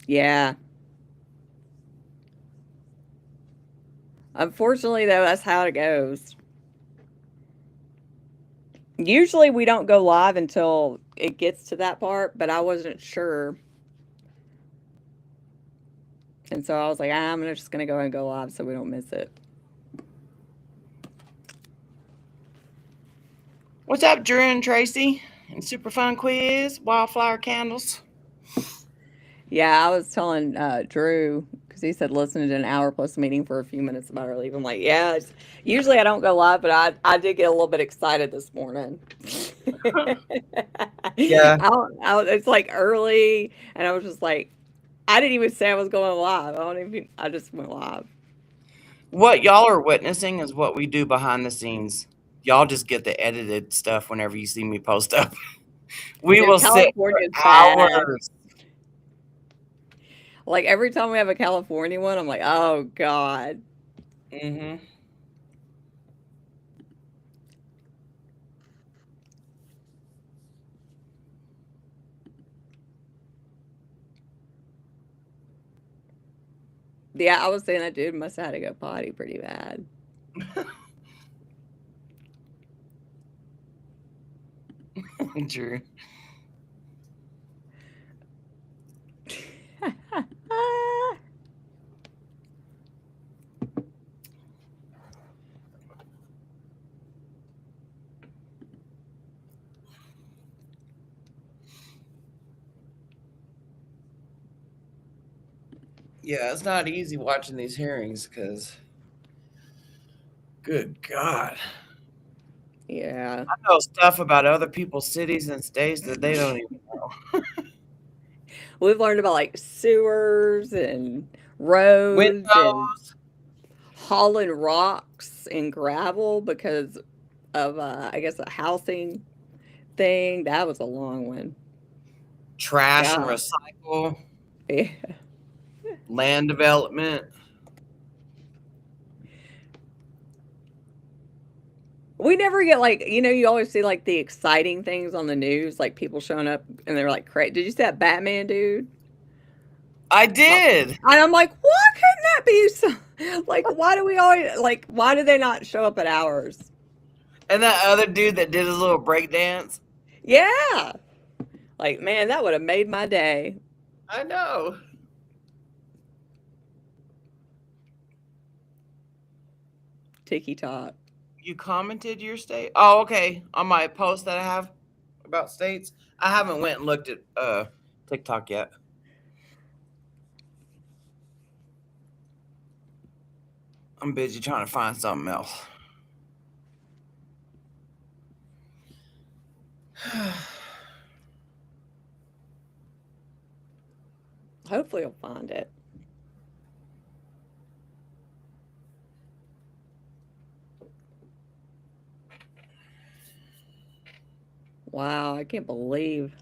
Yeah. Unfortunately, though, that's how it goes. Usually we don't go live until it gets to that part, but I wasn't sure. And so I was like, I'm just going to go ahead and go live so we don't miss it. What's up, Drew and Tracy? And super fun quiz, wildflower candles. Yeah, I was telling Drew, because he said listening to an hour plus meeting for a few minutes about our leave. I'm like, yeah, usually I don't go live, but I did get a little bit excited this morning. Yeah. It's like early, and I was just like, I didn't even say I was going live. I just went live. What y'all are witnessing is what we do behind the scenes. Y'all just get the edited stuff whenever you see me post up. We Dude, will sit for California's bad. hours. Like every time we have a California one, I'm like, oh God. Mm-hmm. Yeah, I was saying that dude must have had to go potty pretty bad. True. Yeah, it's not easy watching these hearings because, good God. Yeah. I know stuff about other people's cities and states that they don't even know. We've learned about like sewers and roads and Windows. hauling rocks and gravel because of I guess a housing thing. That was a long one. Trash and Yeah. recycle. Yeah. Land development. We never get like, you always see like the exciting things on the news, like people showing up and they're like, crazy. Did you see that Batman dude? I did. And I'm like, why couldn't that be so? Like, why do we always, like, why do they not show up at ours? And that other dude that did his little break dance. Yeah. Like, man, that would have made my day. I know. Tiki Talk. You commented your state? Oh, okay. On my post that I have about states. I haven't went and looked at TikTok yet. I'm busy trying to find something else. Hopefully, you'll find it. Wow, I can't believe.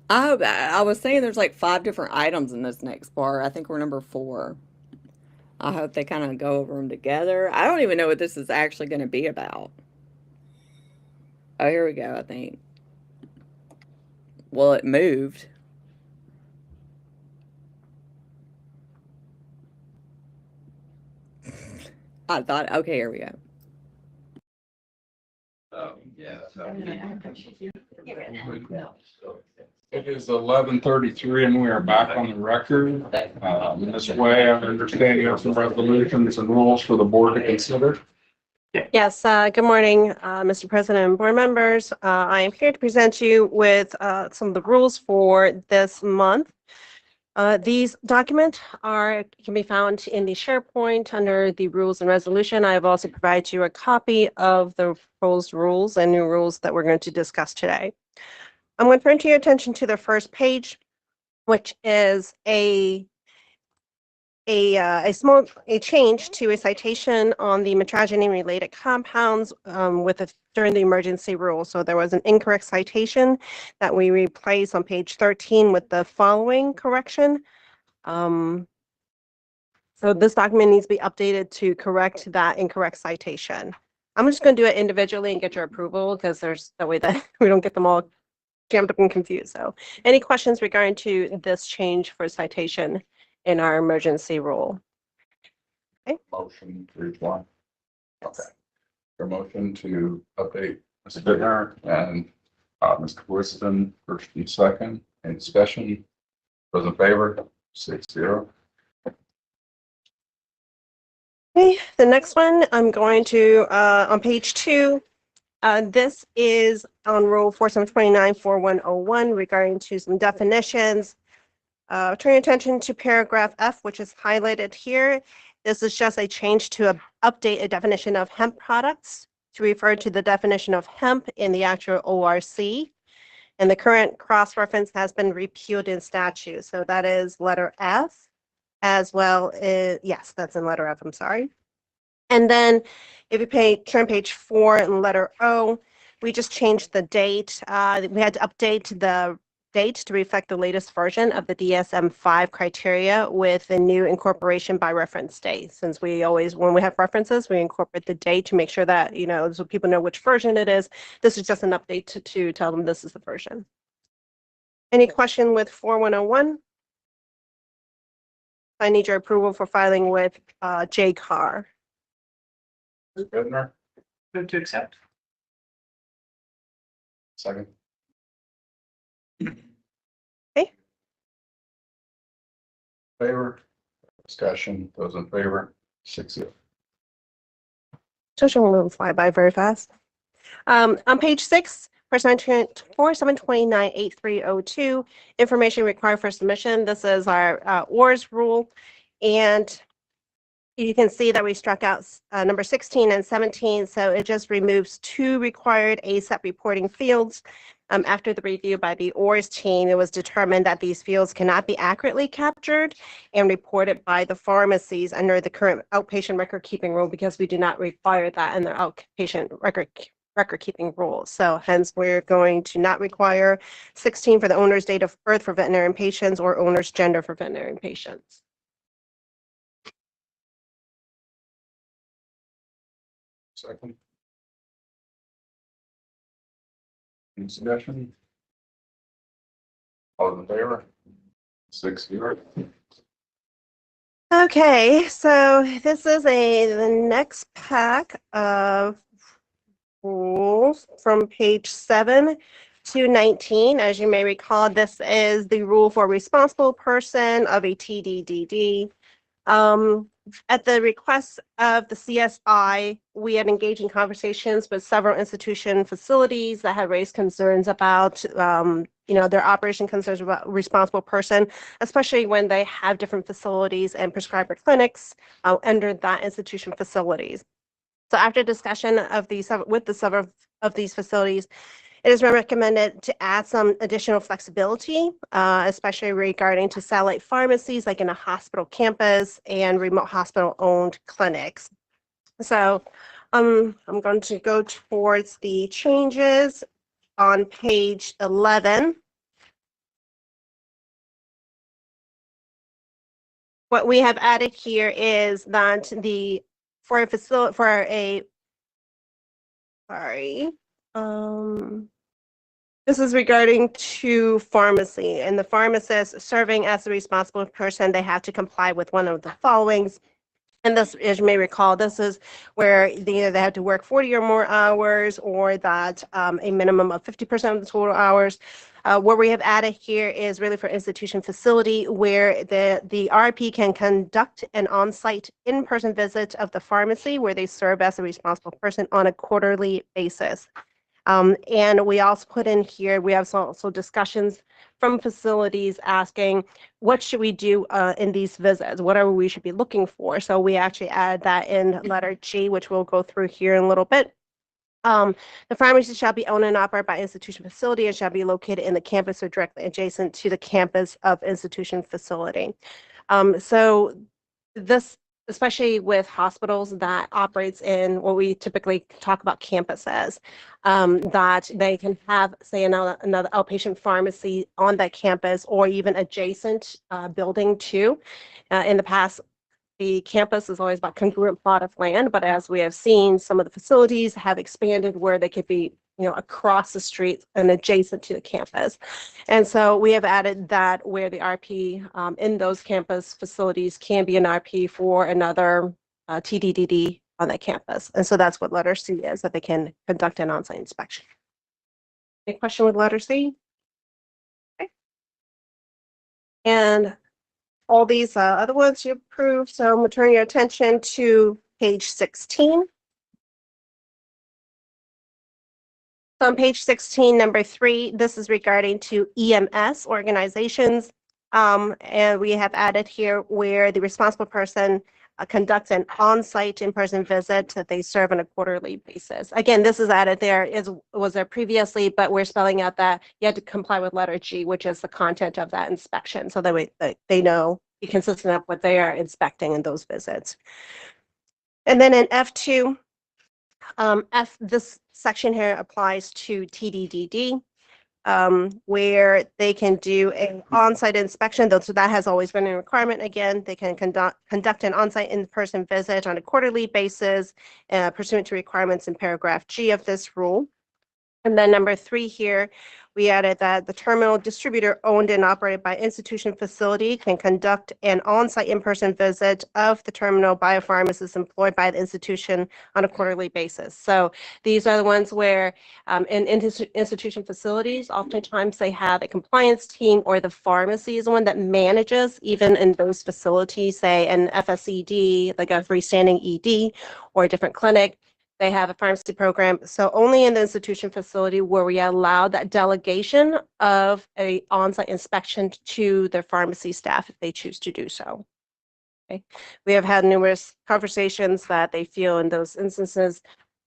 I was saying there's like 5 different items in this next bar. I think we're number 4. I hope they kind of go over them together. I don't even know what this is actually going to be about. Oh, here we go, I think. Well, it moved. I thought, okay, here we go. Yeah. It is 11:33 and we are back on the record. This way, I understand you have some resolutions and rules for the board to consider. Yes, good morning, Mr. President and board members. I am here to present you with some of the rules for this month. These documents can be found in the SharePoint under the rules and resolution. I have also provided you a copy of the proposed rules and new rules that we're going to discuss today. I'm going to turn to your attention to the first page, which is a change to a citation on the metrageny related compounds during the emergency rule. So there was an incorrect citation that we replaced on page 13 with the following correction. So this document needs to be updated to correct that incorrect citation. I'm just going to do it individually and get your approval because there's that way that we don't get them all jammed up and confused. So any questions regarding to this change for citation in our emergency rule? Motion for each one. Okay. A motion to update Mr. Bittner and Mr. Whiston, first and second. Any discussion? Those in favor? 6-0. Okay, the next one I'm going to on page 2. This is on Rule 4729-4101 regarding to some definitions. Turn your attention to paragraph F, which is highlighted here. This is just a change to update a definition of hemp products to refer to the definition of hemp in the actual ORC. And the current cross-reference has been repealed in statute. So that is letter F, as well as, yes, that's in letter F, I'm sorry. And then if you turn page 4 and letter O, we just changed the date. We had to update the date to reflect the latest version of the DSM-5 criteria with the new incorporation by reference date. Since we always, when we have references, we incorporate the date to make sure that, so people know which version it is. This is just an update to tell them this is the version. Any question with 4101? I need your approval for filing with JCAR. Mr. Bittner, Move to accept. second. Okay. Favor? Discussion. Those in favor? 6-0. Social will fly by very fast. On page 6, 4729-8302, information required for submission. This is our ORS rule. And you can see that we struck out number 16 and 17. So it just removes 2 required ASAP reporting fields. After the review by the ORS team, it was determined that these fields cannot be accurately captured and reported by the pharmacies under the current outpatient record keeping rule because we do not require that in the outpatient record keeping rules. So hence we're going to not require 16 for the owner's date of birth for veterinarian patients or owner's gender for veterinarian patients. Second. Any discussion? All in favor? 6-0. Okay, so this is the next pack of rules from page 7 to 19. As you may recall, this is the rule for responsible person of a TDDD. At the request of the CSI, we had engaged in conversations with several institution facilities that had raised concerns about, their operation concerns about responsible person, especially when they have different facilities and prescriber clinics under that institution facilities. So after discussion of with the several of these facilities, it is recommended to add some additional flexibility, especially regarding to satellite pharmacies like in a hospital campus and remote hospital-owned clinics. So I'm going to go towards the changes on page 11. What we have added here is that for a facility, this is regarding to pharmacy, and the pharmacist serving as the responsible person, they have to comply with one of the followings. And this, as you may recall, this is where they have to work 40 or more hours, or that a minimum of 50% of the total hours. What we have added here is really for institution facility, where the RP can conduct an on-site in-person visit of the pharmacy where they serve as a responsible person on a quarterly basis. And we also put in here, we have also discussions from facilities asking, what should we do in these visits? Whatever we should be looking for. So we actually added that in letter G, which we'll go through here in a little bit. The pharmacy shall be owned and operated by institution facility and shall be located in the campus or directly adjacent to the campus of institution facility. So this, especially with hospitals that operates in what we typically talk about campuses, that they can have, say, another outpatient pharmacy on that campus or even adjacent building too. In the past, the campus is always about congruent plot of land, but as we have seen, some of the facilities have expanded where they could be, across the street and adjacent to the campus. And so we have added that where the RP in those campus facilities can be an RP for another TDDD on that campus. And so that's what letter C is, that they can conduct an on-site inspection. Any question with letter C? Okay. And all these other ones you approved. So I'm going to turn your attention to page 16. So on page 16, number 3, this is regarding to EMS organizations. And we have added here where the responsible person conducts an on-site in-person visit that they serve on a quarterly basis. Again, this is added there, was there previously, but we're spelling out that you had to comply with letter G, which is the content of that inspection, so that they know, be consistent of what they are inspecting in those visits. And then in F2, this section here applies to TDDD. Where they can do an on-site inspection, though, so that has always been a requirement. Again, they can conduct an on-site in-person visit on a quarterly basis, pursuant to requirements in paragraph G of this rule. And then number 3 here, we added that the terminal distributor owned and operated by institution facility can conduct an on-site in-person visit of the terminal by a pharmacist employed by the institution on a quarterly basis. So these are the ones where in institution facilities, oftentimes they have a compliance team, or the pharmacy is the one that manages, even in those facilities, say an FSED, like a freestanding ED, or a different clinic. They have a pharmacy program. So only in the institution facility where we allow that delegation of a on-site inspection to their pharmacy staff if they choose to do so. Okay. We have had numerous conversations that they feel in those instances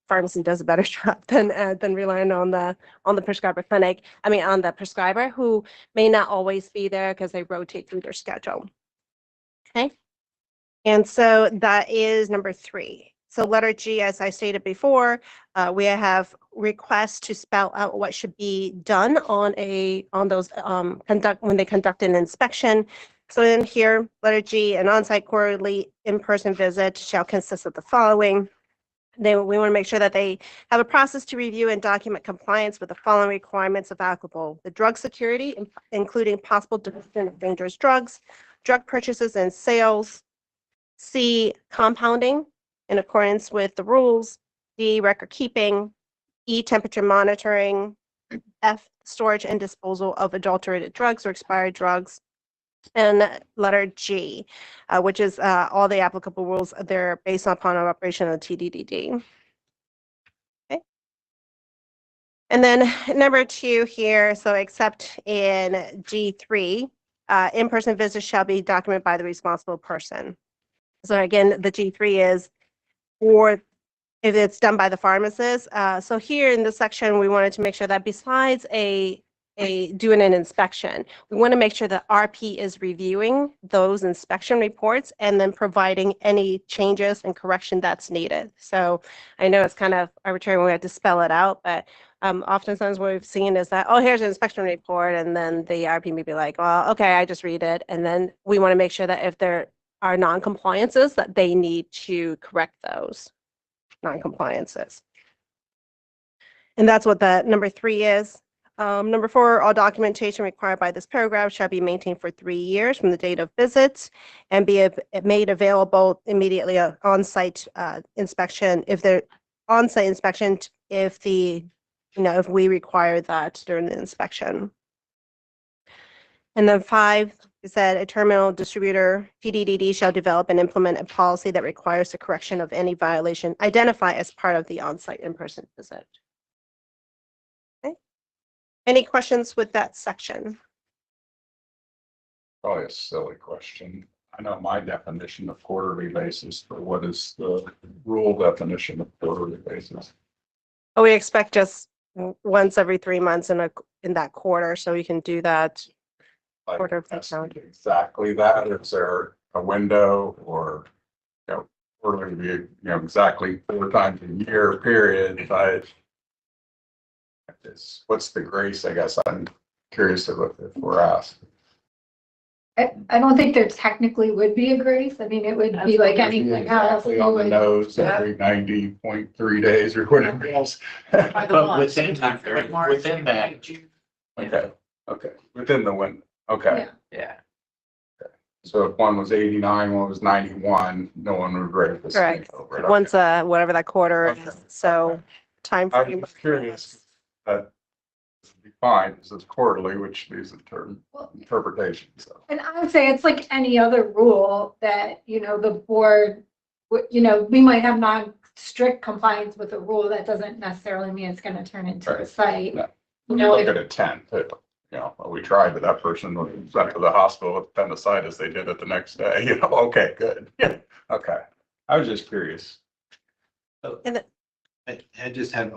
pharmacy does a better job than relying on the prescriber clinic. I mean, on the prescriber, who may not always be there because they rotate through their schedule. Okay. And so that is number 3. So letter G, as I stated before, we have requests to spell out what should be done on those when they conduct an inspection. So in here, letter G, an on-site quarterly in-person visit shall consist of the following. We want to make sure that they have a process to review and document compliance with the following requirements of applicable: the drug security, including possible diversion of dangerous drugs, drug purchases and sales, C, compounding in accordance with the rules, D, record keeping, E, temperature monitoring, F, storage and disposal of adulterated drugs or expired drugs, and letter G, which is all the applicable rules. They're based upon our operation of TDDD. Okay. And then number 2 here, so except in G3, in-person visits shall be documented by the responsible person. So again, the G3 is or if it's done by the pharmacist. So here in this section, we wanted to make sure that besides a doing an inspection, we want to make sure that RP is reviewing those inspection reports and then providing any changes and correction that's needed. So I know it's kind of arbitrary when we have to spell it out, but oftentimes what we've seen is that, oh, here's an inspection report, and then the RP may be like, well, okay, I just read it. And then we want to make sure that if there are non-compliances, that they need to correct those non-compliances. And that's what the number 3 is. Number 4, all documentation required by this paragraph shall be maintained for 3 years from the date of visits and be made available immediately on-site inspection if they're on-site inspection if if we require that during the inspection. And then 5 is that a terminal distributor TDDD shall develop and implement a policy that requires the correction of any violation identified as part of the on-site in-person visit. Any questions with that section? Probably a silly question. I know my definition of quarterly basis, but what is the rule definition of quarterly basis? Oh, we expect just once every 3 months in that quarter, so we can do that. Like, Quarter of the that's calendar. exactly that. Is there a window or, quarterly be, exactly 4 times a year period, but what's the grace? I guess I'm curious if we're asked. I don't think there technically would be a grace. I mean, it would be like anything else. Exactly on the nose every 90.3 days or whatever else. But within that. Okay, within the window. Okay. Yeah. So if one was 89, one was 91, no one would rate this. Correct. Over it. Once whatever that quarter Okay. is. So time I frame. was curious. That defined as quarterly, which is a term interpretation. So And I would say it's like any other rule that, the board, we might have non-strict compliance with a rule. That doesn't necessarily mean it's going to turn into a site. No. Look at a 10 too. We tried, but that person was sent to the hospital with appendicitis. They did it the next day. Okay, good. Yeah. Okay. I was just curious. I just had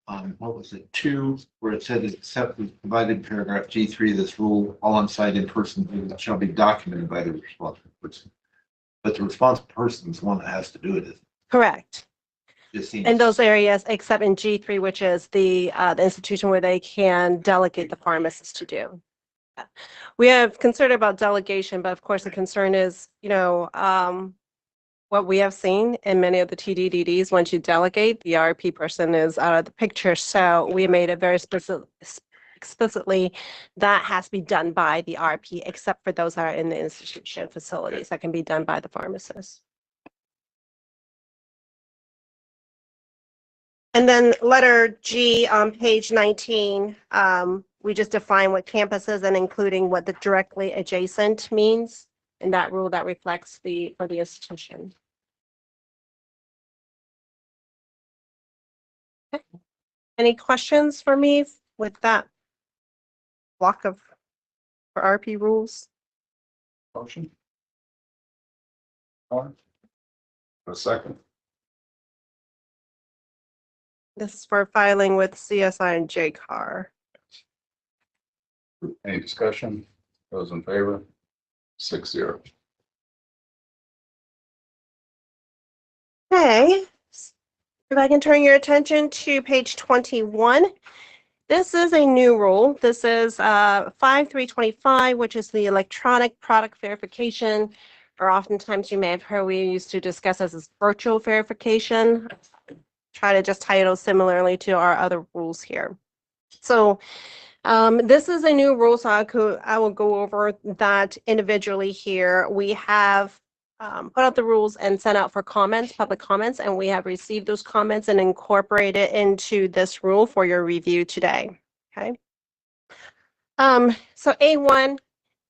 on what was it, 2, where it said except as provided in paragraph G3, this rule, all on-site in-person visits shall be documented by the responsible person. But the responsible person is the one that has to do it. Correct. Just seems In those areas, except in G3, which is the institution where they can delegate the pharmacist to do. We have concern about delegation, but of course the concern is, what we have seen in many of the TDDDs, once you delegate, the RP person is out of the picture. So we made it very explicitly that has to be done by the RP, except for those that are in the institution facilities that can be done by the pharmacist. And then letter G on page 19, we just define what campus is and including what the directly adjacent means. And that rule that reflects for the institution. Okay. Any questions for me with that block for RP rules? Motion. A second. This is for filing with CSI and JCAR. Any discussion? Those in favor? 6-0. Okay, if I can turn your attention to page 21. This is a new rule. This is 5325, which is the electronic product verification, or oftentimes you may have heard we used to discuss as virtual verification. Try to just title similarly to our other rules here. So this is a new rule, so I will go over that individually here. We have put out the rules and sent out for comments, public comments, and we have received those comments and incorporated into this rule for your review today. Okay. So A1,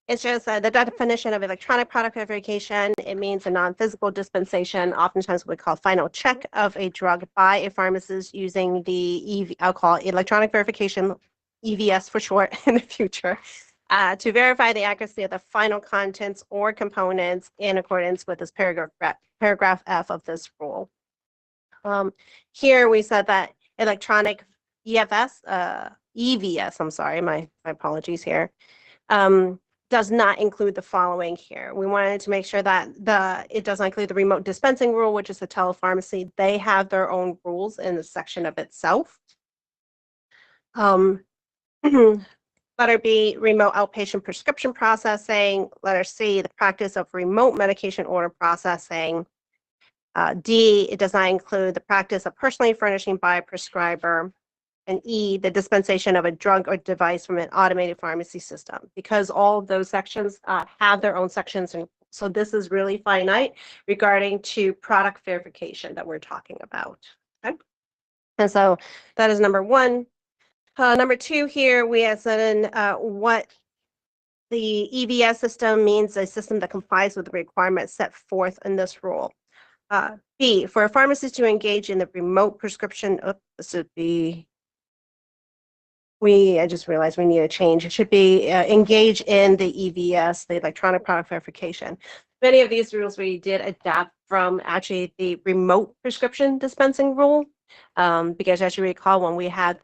it's just the definition of electronic product verification. It means a non-physical dispensation, oftentimes what we call final check of a drug by a pharmacist using the I'll call it electronic verification, EVS for short, in the future, to verify the accuracy of the final contents or components in accordance with this paragraph F of this rule. Here we said that electronic EVS, I'm sorry, my apologies here, does not include the following here. We wanted to make sure that it does not include the remote dispensing rule, which is the telepharmacy. They have their own rules in the section of itself. Letter B, remote outpatient prescription processing. Letter C, the practice of remote medication order processing. D, it does not include the practice of personally furnishing by a prescriber. And E, the dispensation of a drug or device from an automated pharmacy system. Because all of those sections have their own sections, and so this is really finite regarding to product verification that we're talking about. Okay? And so that is number one. Number two here, we have said in what the EVS system means, a system that complies with the requirements set forth in this rule. B, for a pharmacist to engage in the remote prescription, this would be, I just realized we need a change. It should be engage in the EVS, the electronic product verification. Many of these rules we did adapt from actually the remote prescription dispensing rule, because as you recall, when we had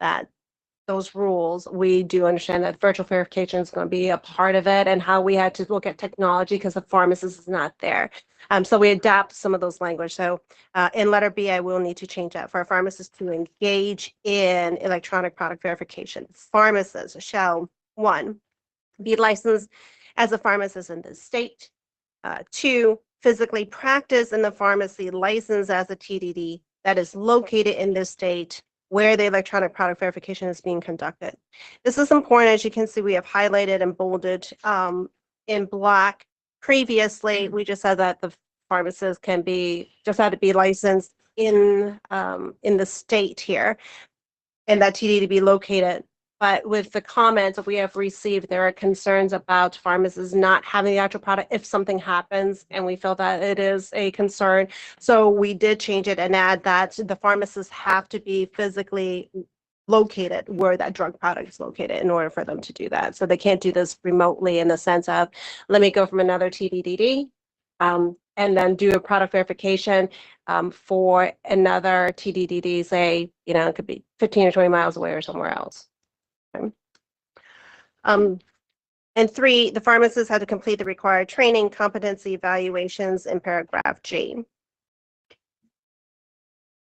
those rules, we do understand that virtual verification is going to be a part of it, and how we had to look at technology because the pharmacist is not there. So we adapt some of those language. So in letter B, I will need to change that for a pharmacist to engage in electronic product verification. Pharmacists shall, 1, be licensed as a pharmacist in the state. 2, physically practice in the pharmacy licensed as a TDD that is located in the state where the electronic product verification is being conducted. This is important. As you can see, we have highlighted and bolded in black. Previously, we just said that the pharmacist had to be licensed in the state here, and that TD to be located. But with the comments that we have received, there are concerns about pharmacists not having the actual product if something happens, and we feel that it is a concern. So we did change it and add that the pharmacists have to be physically located where that drug product is located in order for them to do that. So they can't do this remotely in the sense of, let me go from another TDD and then do a product verification for another TDD, say, it could be 15 or 20 miles away or somewhere else. And 3, the pharmacist had to complete the required training, competency evaluations in paragraph G.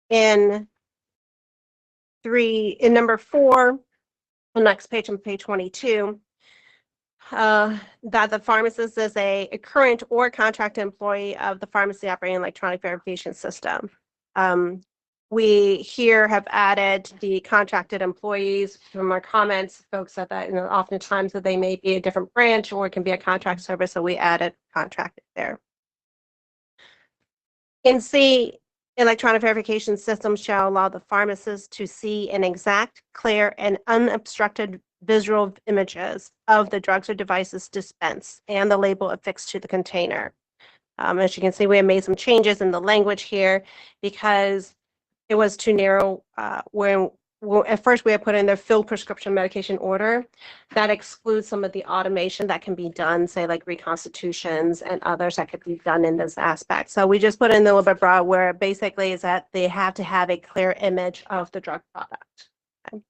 In number 4, the next page on page 22, that the pharmacist is a current or contracted employee of the pharmacy operating electronic verification system. We here have added the contracted employees. From our comments, folks said that oftentimes that they may be a different branch or it can be a contract service, so we added contracted there. In C, electronic verification systems shall allow the pharmacist to see an exact, clear, and unobstructed visual images of the drugs or devices dispensed and the label affixed to the container. As you can see, we have made some changes in the language here because it was too narrow. At first we had put in their fill prescription medication order. That excludes some of the automation that can be done, say like reconstitutions and others that could be done in this aspect. So we just put in a little bit broad where basically is that they have to have a clear image of the drug product. Okay.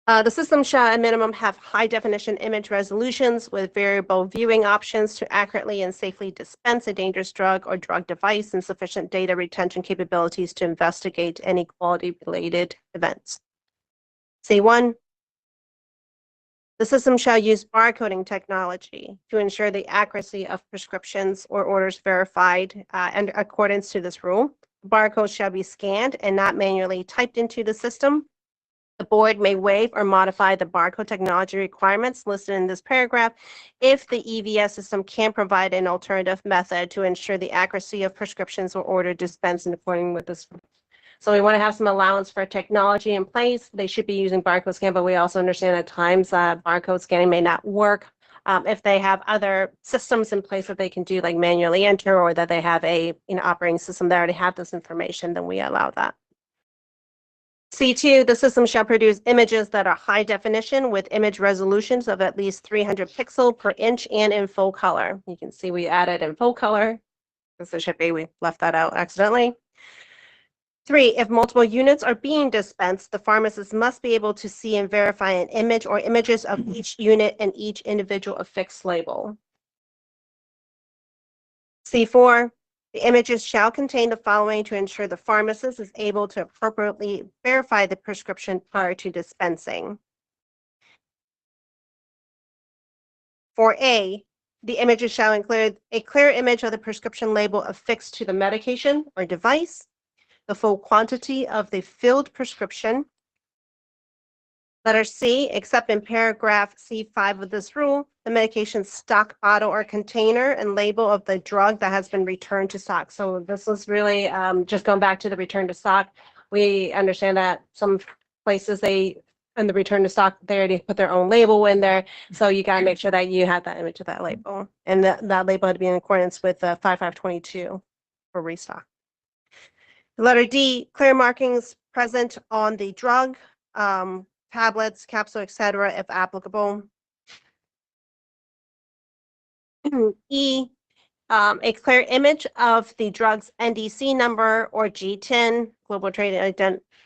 The system shall at minimum have high definition image resolutions with variable viewing options to accurately and safely dispense a dangerous drug or drug device, and sufficient data retention capabilities to investigate any quality related events. C1, the system shall use barcoding technology to ensure the accuracy of prescriptions or orders verified in accordance to this rule. Barcodes shall be scanned and not manually typed into the system. The board may waive or modify the barcode technology requirements listed in this paragraph if the EVS system can provide an alternative method to ensure the accuracy of prescriptions or order dispensed in accordance with this. So we want to have some allowance for technology in place. They should be using barcode scan, but we also understand at times barcode scanning may not work. If they have other systems in place that they can do, like manually enter, or that they have a operating system that already have this information, then we allow that. C2, the system shall produce images that are high definition with image resolutions of at least 300 pixels per inch and in full color. You can see we added in full color. This should be, we left that out accidentally. 3, if multiple units are being dispensed, the pharmacist must be able to see and verify an image or images of each unit and each individual affixed label. C4, the images shall contain the following to ensure the pharmacist is able to appropriately verify the prescription prior to dispensing. 4A, the images shall include a clear image of the prescription label affixed to the medication or device, the full quantity of the filled prescription. Letter C, except in paragraph C5 of this rule, the medication stock bottle or container and label of the drug that has been returned to stock. So this is really just going back to the return to stock. We understand that some places in the return to stock, they already put their own label in there. So you got to make sure that you have that image of that label. And that label had to be in accordance with 5522 for restock. Letter D, clear markings present on the drug, tablets, capsule, etc., if applicable. E, a clear image of the drug's NDC number or G10, global trade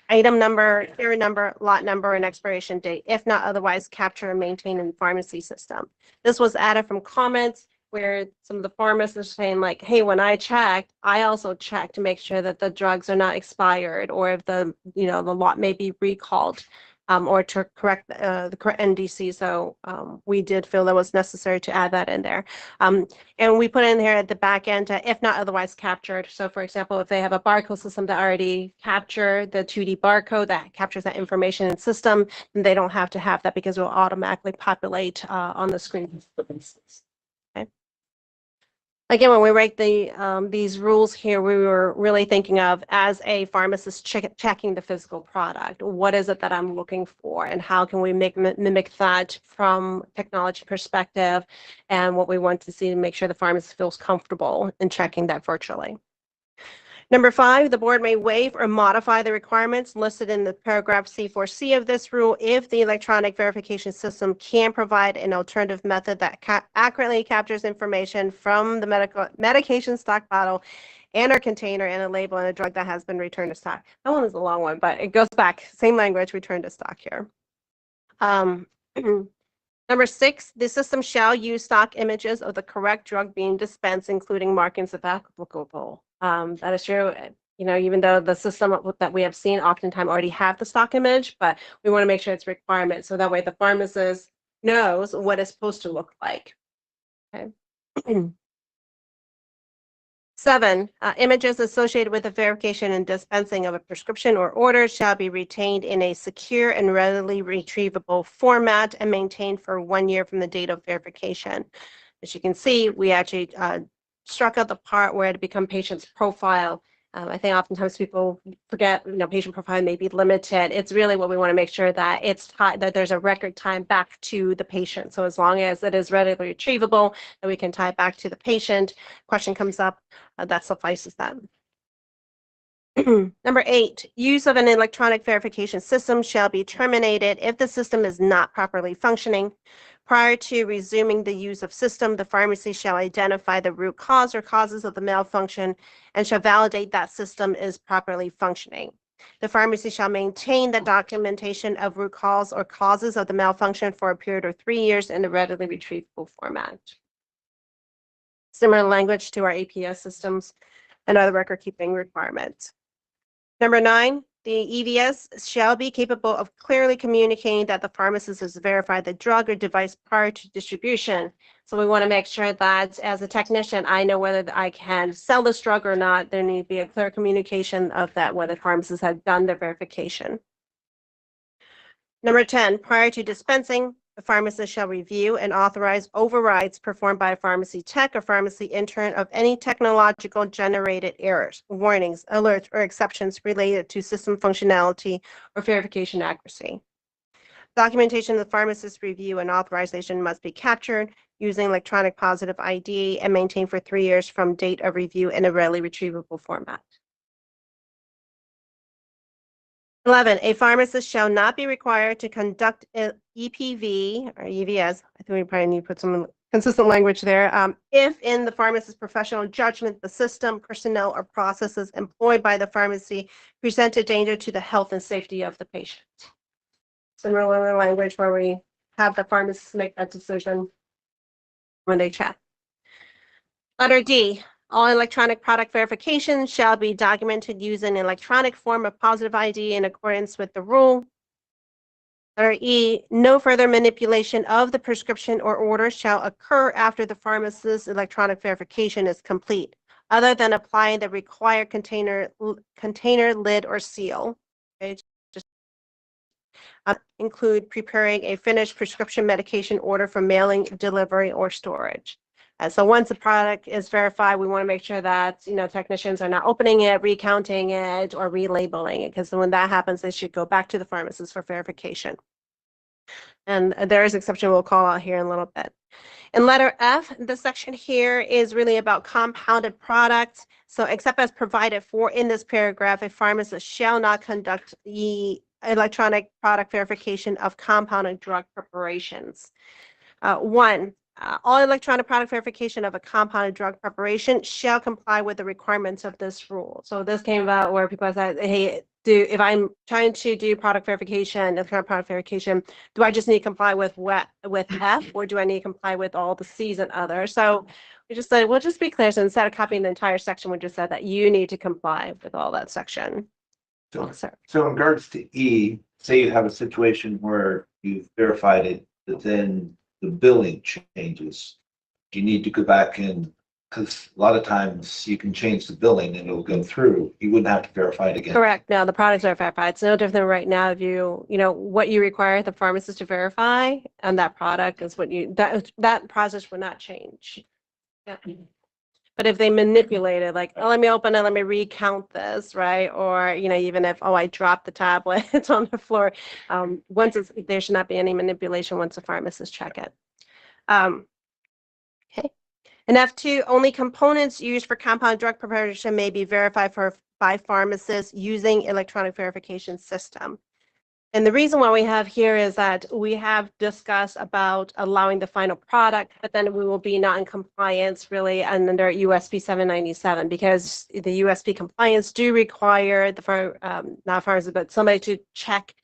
item number, serial number, lot number, and expiration date, if not otherwise captured and maintained in the pharmacy system. This was added from comments where some of the pharmacists are saying like, hey, when I checked, I also checked to make sure that the drugs are not expired or if the lot may be recalled. Or to correct the correct NDC. So we did feel that was necessary to add that in there. And we put in here at the back end, if not otherwise captured. So for example, if they have a barcode system that already captured the 2D barcode that captures that information in system, then they don't have to have that because it will automatically populate on the screen. Okay. Again, when we write these rules here, we were really thinking of as a pharmacist checking the physical product. What is it that I'm looking for, and how can we mimic that from technology perspective, and what we want to see to make sure the pharmacist feels comfortable in checking that virtually. Number 5, the board may waive or modify the requirements listed in the paragraph C4C of this rule if the electronic verification system can provide an alternative method that accurately captures information from the medication stock bottle and or container and a label and a drug that has been returned to stock. That one is a long one, but it goes back, same language, returned to stock here. Number 6, the system shall use stock images of the correct drug being dispensed, including markings if applicable. That is true. Even though the system that we have seen oftentimes already have the stock image, but we want to make sure it's a requirement. So that way the pharmacist knows what it's supposed to look like. Okay. 7, images associated with the verification and dispensing of a prescription or order shall be retained in a secure and readily retrievable format and maintained for 1 year from the date of verification. As you can see, we actually struck out the part where it become patient's profile. I think oftentimes people forget, patient profile may be limited. It's really what we want to make sure that that there's a record time back to the patient. So as long as it is readily retrievable, that we can tie it back to the patient. Question comes up, that suffices that. Number 8, use of an electronic verification system shall be terminated if the system is not properly functioning. Prior to resuming the use of system, the pharmacy shall identify the root cause or causes of the malfunction and shall validate that system is properly functioning. The pharmacy shall maintain the documentation of root cause or causes of the malfunction for a period of 3 years in a readily retrievable format. Similar language to our APS systems and other record-keeping requirements. Number 9, the EVS shall be capable of clearly communicating that the pharmacist has verified the drug or device prior to distribution. So we want to make sure that as a technician, I know whether I can sell this drug or not. There needs to be a clear communication of that, whether pharmacists have done their verification. Number 10, prior to dispensing, the pharmacist shall review and authorize overrides performed by a pharmacy tech or pharmacy intern of any technological generated errors, warnings, alerts, or exceptions related to system functionality or verification accuracy. Documentation of the pharmacist's review and authorization must be captured using electronic positive ID and maintained for 3 years from date of review in a readily retrievable format. 11, a pharmacist shall not be required to conduct EPV or EVS. I think we probably need to put some consistent language there. If in the pharmacist's professional judgment, the system, personnel, or processes employed by the pharmacy present a danger to the health and safety of the patient. Similar language where we have the pharmacist make that decision when they check. Letter D, all electronic product verification shall be documented using an electronic form of positive ID in accordance with the rule. Letter E, no further manipulation of the prescription or order shall occur after the pharmacist's electronic verification is complete, other than applying the required container lid or seal. Okay, just include preparing a finished prescription medication order for mailing, delivery, or storage. So once the product is verified, we want to make sure that, you know, technicians are not opening it, recounting it, or relabeling it, because when that happens, they should go back to the pharmacist for verification. And there is exception we'll call out here in a little bit. In letter F, the section here is really about compounded products. So except as provided for in this paragraph, a pharmacist shall not conduct the electronic product verification of compounded drug preparations. One, all electronic product verification of a compounded drug preparation shall comply with the requirements of this rule. So this came about where people said, hey, if I'm trying to do product verification, electronic product verification, do I just need to comply with F, or do I need to comply with all the C's and others? So we just said, well, just be clear. So instead of copying the entire section, we just said that you need to comply with all that section. So in regards to E, say you have a situation where you've verified it, but then the billing changes. You need to go back in, because a lot of times you can change the billing and it'll go through. You wouldn't have to verify it again. Correct. No, the products are verified. It's no different than right now. If you know, what you require the pharmacist to verify on that product is what you, that process will not change. Yeah. But if they manipulate it, like, oh, let me open it, let me recount this, right? Or, you know, even if, oh, I dropped the tablet, it's on the floor. Once it's, there should not be any manipulation once the pharmacist check it. Okay. In F2, only components used for compound drug preparation may be verified by pharmacists using electronic verification system. And the reason why we have here is that we have discussed about allowing the final product, but then we will be not in compliance really under USP 797, because the USP compliance do require the not pharmacist, but somebody to check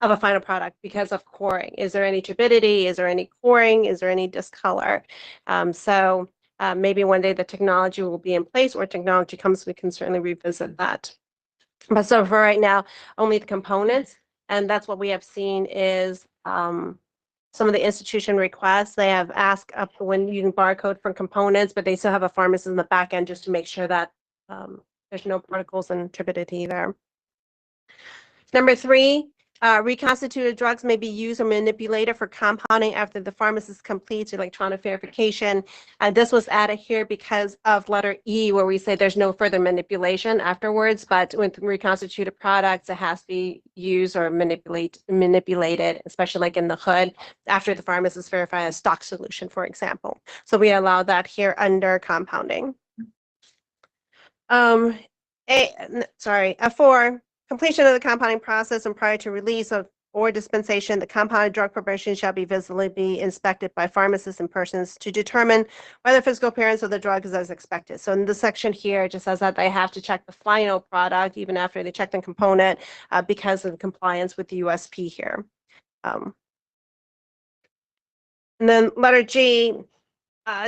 of a final product because of coring. Is there any turbidity? Is there any coring? Is there any discolor? Maybe one day the technology will be in place, or technology comes, we can certainly revisit that. But so for right now, only the components. And that's what we have seen is some of the institution requests. They have asked up when using barcode for components, but they still have a pharmacist in the back end just to make sure that there's no particles and turbidity there. Number 3, reconstituted drugs may be used or manipulated for compounding after the pharmacist completes electronic verification. This was added here because of letter E, where we say there's no further manipulation afterwards, but with reconstituted products, it has to be used or manipulated, especially like in the hood, after the pharmacist verifies a stock solution, for example. So we allow that here under compounding. F4. Completion of the compounding process and prior to release of or dispensation, the compounded drug preparation shall be visibly inspected by pharmacists and persons to determine whether physical appearance of the drug is as expected. So in this section here, it just says that they have to check the final product even after they check the component because of compliance with the USP here. And then letter G.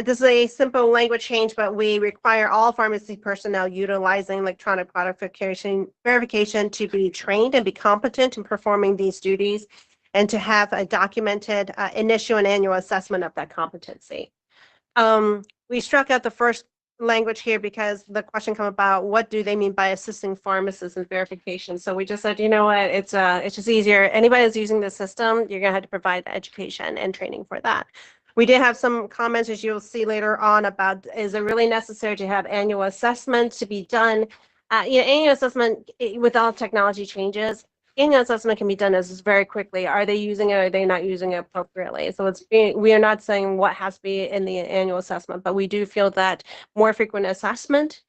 This is a simple language change, but we require all pharmacy personnel utilizing electronic product verification to be trained and be competent in performing these duties, and to have a documented initial and annual assessment of that competency. We struck out the first language here because the question came about, what do they mean by assisting pharmacists in verification? So we just said, you know what, it's just easier. Anybody that's using the system, you're gonna have to provide the education and training for that. We did have some comments, as you'll see later on, about is it really necessary to have annual assessments to be done? Annual assessment with all technology changes, annual assessment can be done as very quickly. Are they using it? Or are they not using it appropriately? So we are not saying what has to be in the annual assessment, but we do feel that more frequent assessment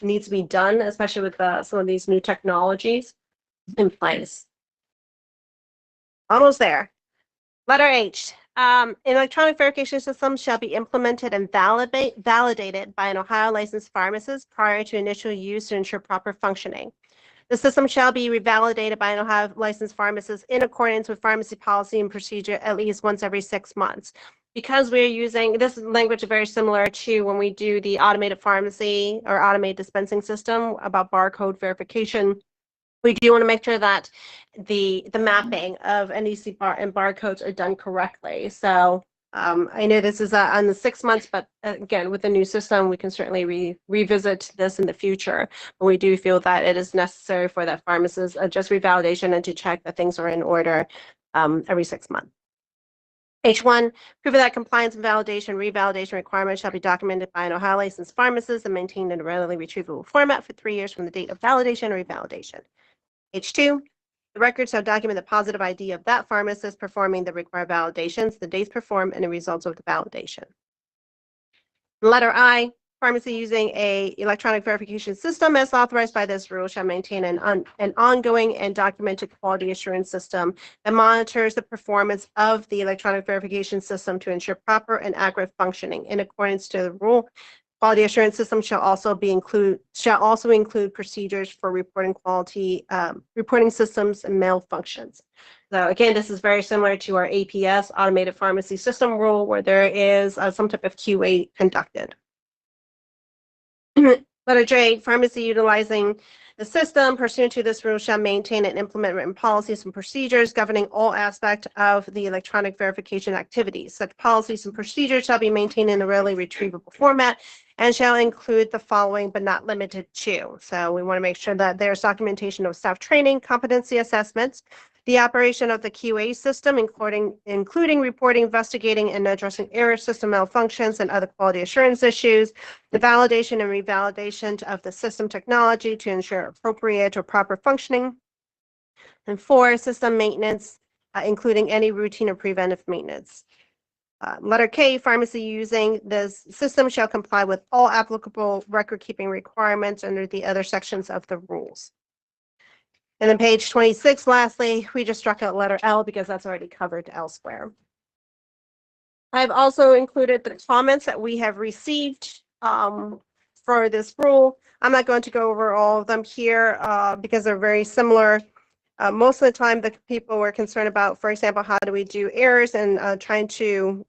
needs to be done, especially with some of these new technologies in place. Almost there. Letter H, Electronic verification systems shall be implemented and validated by an Ohio licensed pharmacist prior to initial use to ensure proper functioning. The system shall be revalidated by an Ohio licensed pharmacist in accordance with pharmacy policy and procedure at least once every 6 months. Because we're using this language very similar to when we do the automated pharmacy or automated dispensing system about barcode verification, we do want to make sure that the mapping of NEC bar and barcodes are done correctly. So I know this is on the 6 months, but again, with the new system, we can certainly revisit this in the future. But we do feel that it is necessary for that pharmacist just revalidation and to check that things are in order every 6 months. H1, proof of that compliance and validation, revalidation requirements shall be documented by an Ohio licensed pharmacist and maintained in a readily retrievable format for 3 years from the date of validation or revalidation. H2, the record shall document the positive ID of that pharmacist performing the required validations, the dates performed, and the results of the validation. Letter I, pharmacy using a electronic verification system as authorized by this rule shall maintain an ongoing and documented quality assurance system that monitors the performance of the electronic verification system to ensure proper and accurate functioning in accordance to the rule. Quality assurance system shall also include procedures for reporting reporting systems and malfunctions. So again, this is very similar to our APS, automated pharmacy system rule, where there is some type of QA conducted. Letter J, pharmacy utilizing the system pursuant to this rule shall maintain and implement written policies and procedures governing all aspects of the electronic verification activities. Such policies and procedures shall be maintained in a readily retrievable format and shall include the following but not limited to. So we want to make sure that there's documentation of staff training, competency assessments, the operation of the QA system, including reporting, investigating, and addressing error, system malfunctions, and other quality assurance issues, the validation and revalidation of the system technology to ensure appropriate or proper functioning, and 4, system maintenance, including any routine or preventive maintenance. Letter K, pharmacy using this system shall comply with all applicable record-keeping requirements under the other sections of the rules. And then page 26, lastly, we just struck out letter L because that's already covered elsewhere. I've also included the comments that we have received for this rule. I'm not going to go over all of them here because they're very similar. Most of the time, the people were concerned about, for example, how do we do errors and trying to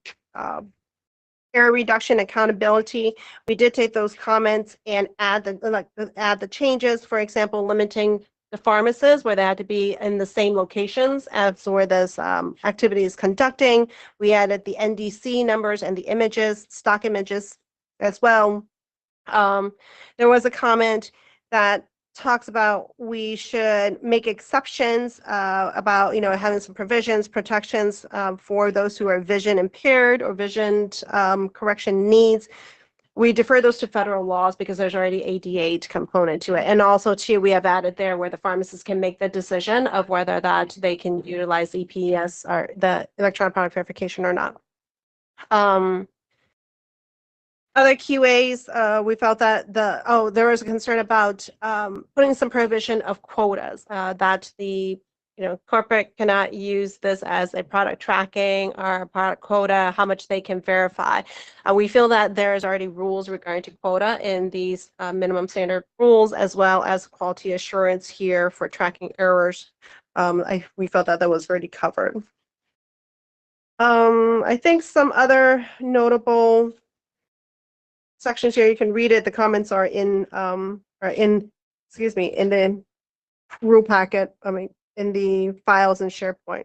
error reduction accountability. We did take those comments and add the changes. For example, limiting the pharmacists where they had to be in the same locations as where this activity is conducting. We added the NDC numbers and the images, stock images as well. There was a comment that talks about we should make exceptions about having some provisions, protections for those who are vision impaired or vision correction needs. We defer those to federal laws because there's already ADA component to it. And also too, we have added there where the pharmacist can make the decision of whether that they can utilize EPS or the electronic product verification or not. Other QAs, we felt that there was a concern about putting some prohibition of quotas, that the corporate cannot use this as a product tracking or a product quota, how much they can verify. We feel that there is already rules regarding to quota in these minimum standard rules, as well as quality assurance here for tracking errors. We felt that that was already covered. I think some other notable sections here, you can read it. The comments are in the rule packet. In the files in SharePoint.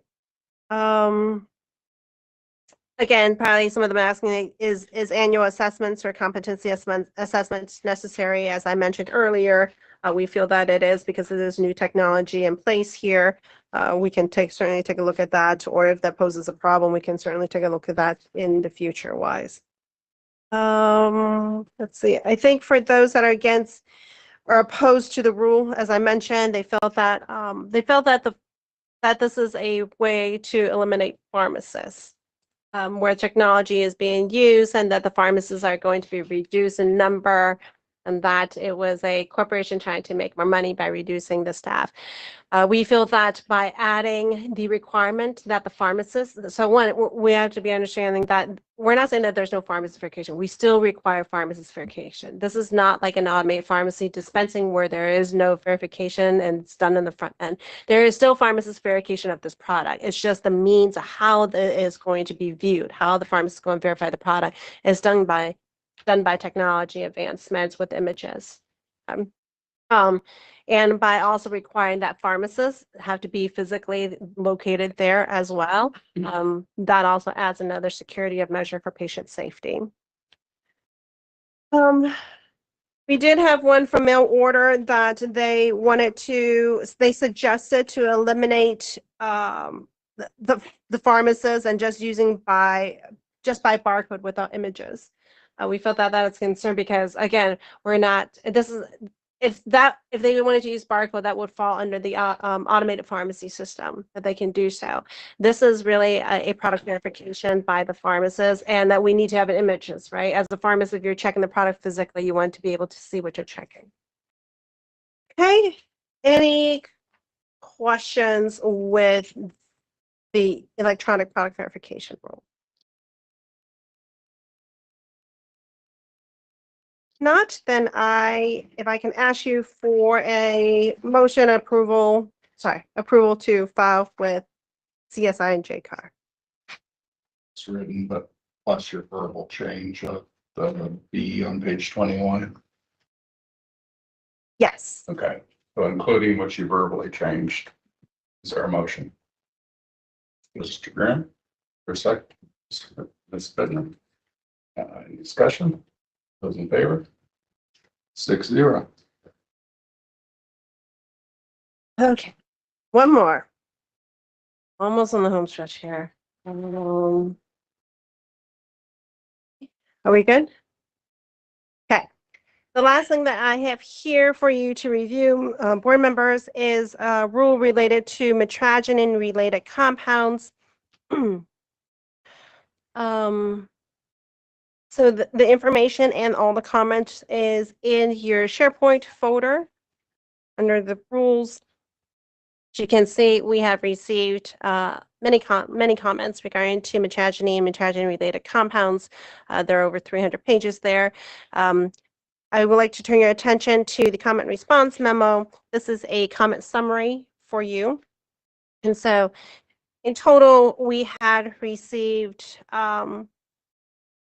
Again, probably some of them asking is annual assessments or competency assessments necessary? As I mentioned earlier, we feel that it is because it is new technology in place here. We can certainly take a look at that, or if that poses a problem, we can certainly take a look at that in the future wise. Let's see. I think for those that are against or opposed to the rule, as I mentioned, they felt that that this is a way to eliminate pharmacists, where technology is being used, and that the pharmacists are going to be reduced in number. and that it was a corporation trying to make more money by reducing the staff. We feel that by adding the requirement that the pharmacist, so one, we have to be understanding that we're not saying that there's no pharmacist verification. We still require pharmacist verification. This is not like an automated pharmacy dispensing where there is no verification and it's done in the front end. There is still pharmacist verification of this product. It's just the means of how it is going to be viewed, how the pharmacist is going to verify the product is done by technology advancements with images. And by also requiring that pharmacists have to be physically located there as well. That also adds another security of measure for patient safety. We did have one from mail order that they suggested to eliminate the pharmacists and just using by barcode without images. We felt that is a concern because again, if they wanted to use barcode, that would fall under the automated pharmacy system that they can do so. This is really a product verification by the pharmacist, and that we need to have images, right? As the pharmacist, if you're checking the product physically, you want to be able to see what you're checking. Okay, any questions with the electronic product verification rule? Not, then if I can ask you for a motion approval to file with CSI and JCAR. It's written, but plus your verbal change of the B on page 21. Yes. Okay, so including what you verbally changed, is there a motion? Mr. Graham, for a second. Ms. Bittner. Any discussion? Those in favor? 6-0. Okay, one more. Almost on the home stretch here. Are we good? Okay. The last thing that I have here for you to review, board members, is a rule related to metragenin-related compounds. So the information and all the comments is in your SharePoint folder under the rules. As you can see, we have received many comments regarding to metragenin and metragenin-related compounds. There are over 300 pages there. I would like to turn your attention to the comment response memo. This is a comment summary for you. And so in total, we had received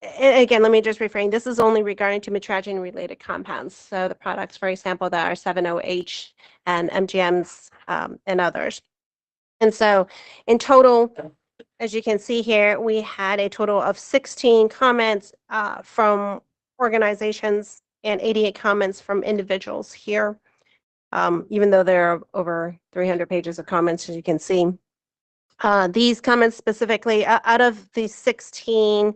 and again, let me just refrain. This is only regarding to metragenin-related compounds. So the products, for example, that are 7-OH and MGMs and others. And so in total, as you can see here, we had a total of 16 comments from organizations and 88 comments from individuals here, even though there are over 300 pages of comments, as you can see. These comments specifically, out of the 16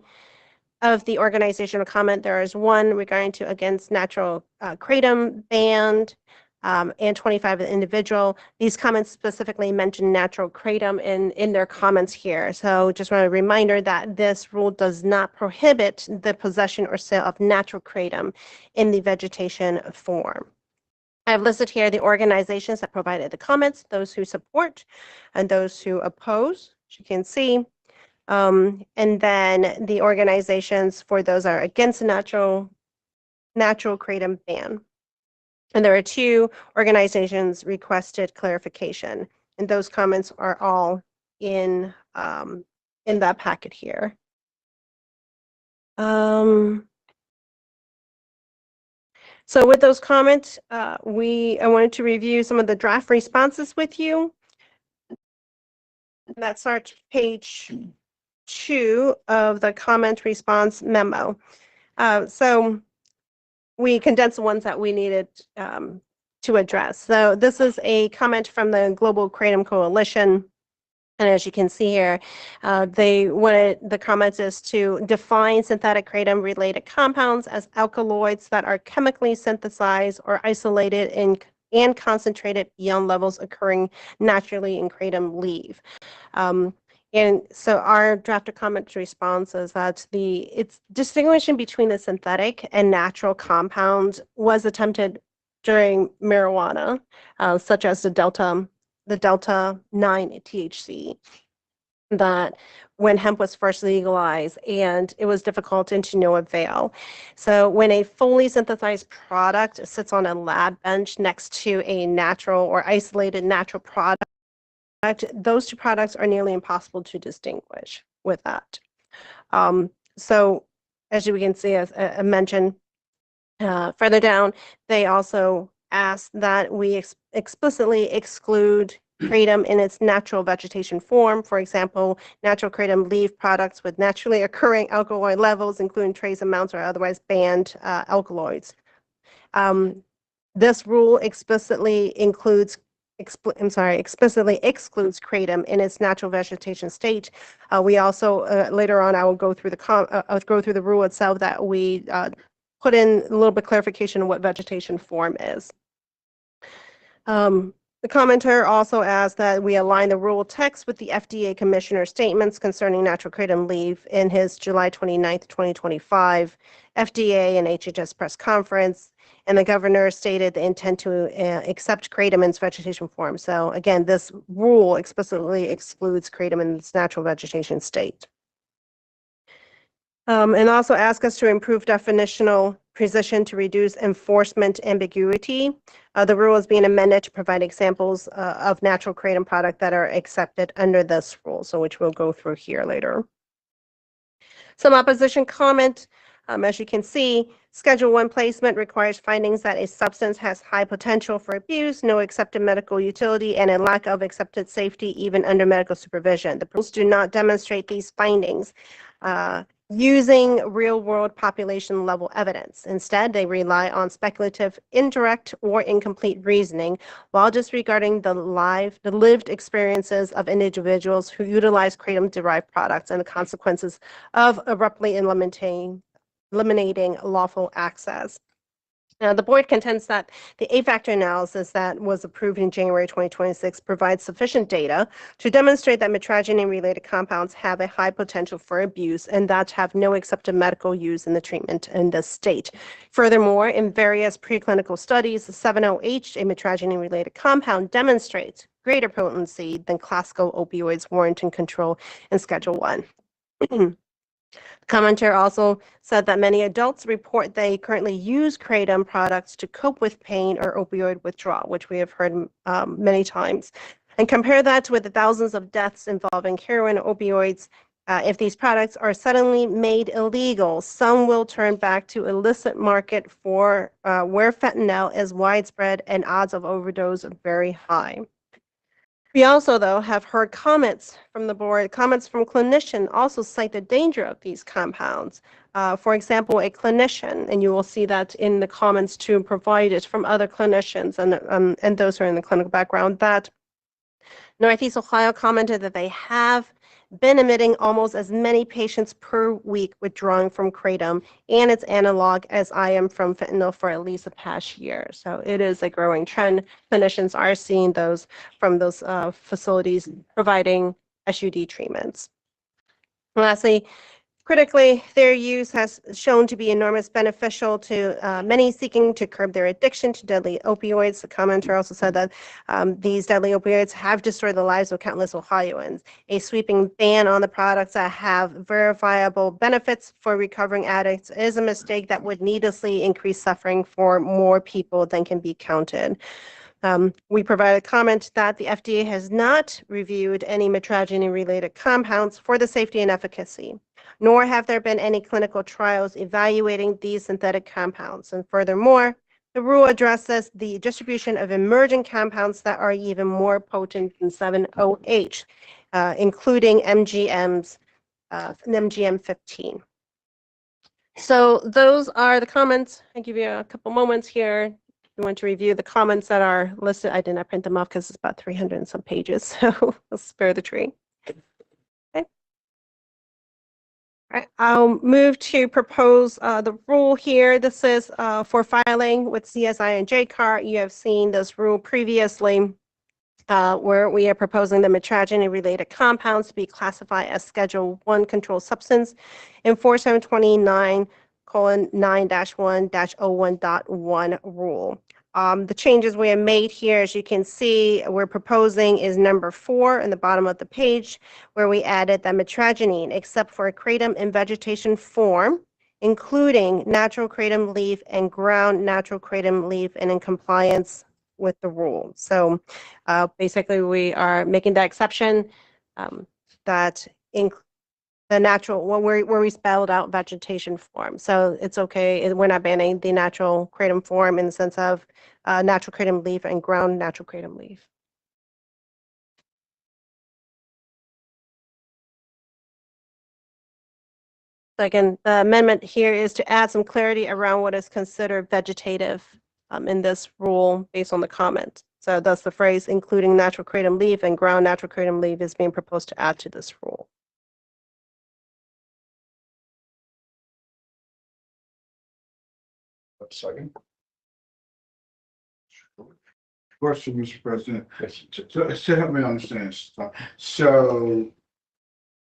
of the organizational comment, there is one regarding to against natural kratom banned, and 25 of the individual. These comments specifically mention natural kratom in their comments here. So just want a reminder that this rule does not prohibit the possession or sale of natural kratom in the vegetation form. I've listed here the organizations that provided the comments, those who support and those who oppose, as you can see. And then the organizations for those are against the natural kratom ban. And there are 2 organizations requested clarification, and those comments are all in that packet here. So with those comments, I wanted to review some of the draft responses with you. That starts page 2 of the comment response memo. So we condensed the ones that we needed to address. So this is a comment from the Global Kratom Coalition. And as you can see here, the comments is to define synthetic kratom related compounds as alkaloids that are chemically synthesized or isolated and concentrated beyond levels occurring naturally in kratom leaf. And so our drafter comment response is that it's distinguishing between the synthetic and natural compounds was attempted during marijuana, such as the Delta 9 THC, that when hemp was first legalized, and it was difficult and to no avail. So when a fully synthesized product sits on a lab bench next to a natural or isolated natural product, those two products are nearly impossible to distinguish with that. So as you can see, as I mentioned further down, they also ask that we explicitly exclude kratom in its natural vegetation form. For example, natural kratom leaf products with naturally occurring alkaloid levels, including trace amounts or otherwise banned alkaloids. This rule explicitly explicitly excludes kratom in its natural vegetation state. We also later on, I will go through the rule itself, that we put in a little bit clarification on what vegetation form is. The commenter also asked that we align the rule text with the FDA commissioner's statements concerning natural kratom leaf in his July 29th, 2025 FDA and HHS press conference. And the governor stated the intent to accept kratom in its vegetation form. So again, this rule explicitly excludes kratom in its natural vegetation state. And also ask us to improve definitional precision to reduce enforcement ambiguity. The rule is being amended to provide examples of natural kratom product that are accepted under this rule, so which we'll go through here later. Some opposition comment. As you can see, Schedule 1 placement requires findings that a substance has high potential for abuse, no accepted medical utility, and a lack of accepted safety even under medical supervision. The rules do not demonstrate these findings using real-world population-level evidence. Instead, they rely on speculative, indirect, or incomplete reasoning, while disregarding the lived experiences of individuals who utilize kratom-derived products and the consequences of abruptly eliminating lawful access. Now, the board contends that the 8-factor analysis that was approved in January 2026 provides sufficient data to demonstrate that metrageny-related compounds have a high potential for abuse and that have no accepted medical use in the treatment in this state. Furthermore, in various preclinical studies, the 7-OH, a metrageny-related compound, demonstrates greater potency than classical opioids warranting control in Schedule 1. Commenter also said that many adults report they currently use kratom products to cope with pain or opioid withdrawal, which we have heard many times. And compare that with the thousands of deaths involving heroin or opioids. If these products are suddenly made illegal, some will turn back to illicit market for where fentanyl is widespread and odds of overdose are very high. We also, though, have heard comments from the board. Comments from clinicians also cite the danger of these compounds. For example, a clinician, and you will see that in the comments too provided from other clinicians and those who are in the clinical background, that Northeast Ohio commented that they have been admitting almost as many patients per week withdrawing from kratom and its analog as I am from fentanyl for at least the past year. So it is a growing trend. Clinicians are seeing those from those facilities providing SUD treatments. And lastly, critically, their use has shown to be enormous beneficial to many seeking to curb their addiction to deadly opioids. The commenter also said that these deadly opioids have destroyed the lives of countless Ohioans. A sweeping ban on the products that have verifiable benefits for recovering addicts is a mistake that would needlessly increase suffering for more people than can be counted. We provide a comment that the FDA has not reviewed any metrageny-related compounds for the safety and efficacy, nor have there been any clinical trials evaluating these synthetic compounds. And furthermore, the rule addresses the distribution of emerging compounds that are even more potent than 7-OH, including MGM-15. So those are the comments. I'll give you a couple moments here. We want to review the comments that are listed. I did not print them off because it's about 300 and some pages, so I'll spare the tree. Okay. All right, I'll move to propose the rule here. This is for filing with CSI and JCAR. You have seen this rule previously. where we are proposing the metrageny-related compounds to be classified as Schedule 1 controlled substance in 4729:9-1-01.1 rule. The changes we have made here, as you can see, we're proposing is number 4 in the bottom of the page, where we added that metragenine, except for a kratom in vegetation form, including natural kratom leaf and ground natural kratom leaf, and in compliance with the rule. So basically, we are making that exception that the natural, where we spelled out vegetation form. So it's okay. We're not banning the natural kratom form in the sense of natural kratom leaf and ground natural kratom leaf. So again, the amendment here is to add some clarity around what is considered vegetative in this rule based on the comment. So thus the phrase including natural kratom leaf and ground natural kratom leaf is being proposed to add to this rule. Second. Question, Mr. President. To help me understand, so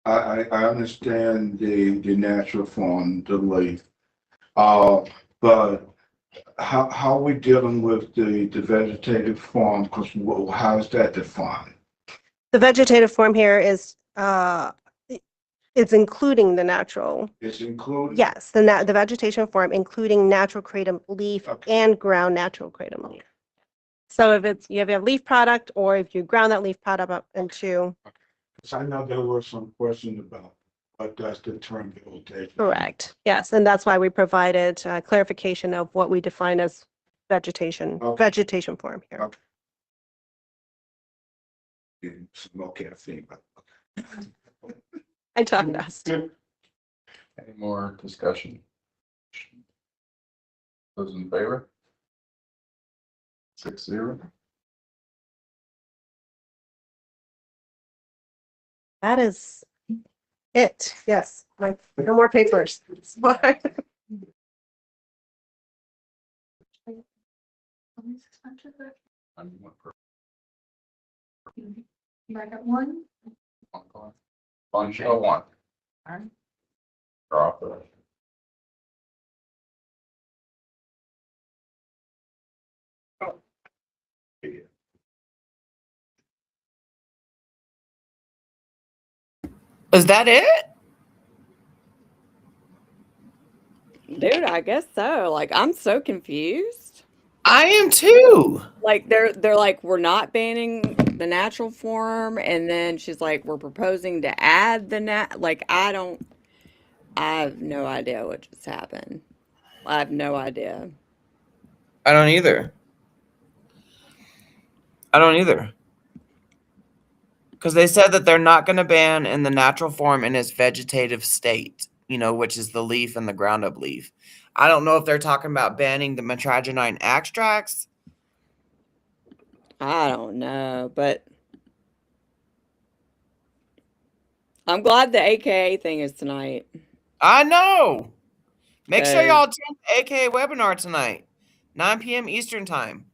I understand the natural form, the leaf. But how are we dealing with the vegetative form? Because how is that defined? The vegetative form here is it's including the natural. It's included? Yes, the vegetation form, including natural kratom leaf and ground natural kratom leaf. So if it's, you have a leaf product, or if you ground that leaf product up into. Because I know there were some questions about what does the term vegetation. Correct, yes, and that's why we provided clarification of what we define as vegetation, vegetation form here. Some more caffeine, but. I talked fast. Any more discussion? Those in favor? 6-0. That is it, yes, like, no more papers. Sorry. I got one. On show one. Alright. Draw for it. Is that it? Dude, I guess so. Like, I'm so confused. I am too. Like, they're like, we're not banning the natural form, and then she's like, we're proposing to add the like, I have no idea what just happened. I have no idea. I don't either. Because they said that they're not going to ban in the natural form in its vegetative state, which is the leaf and the ground up leaf. I don't know if they're talking about banning the metragenine extracts. I don't know, but I'm glad the AKA thing is tonight. I know. Make sure y'all attend the AKA webinar tonight, 9 p.m. Eastern time.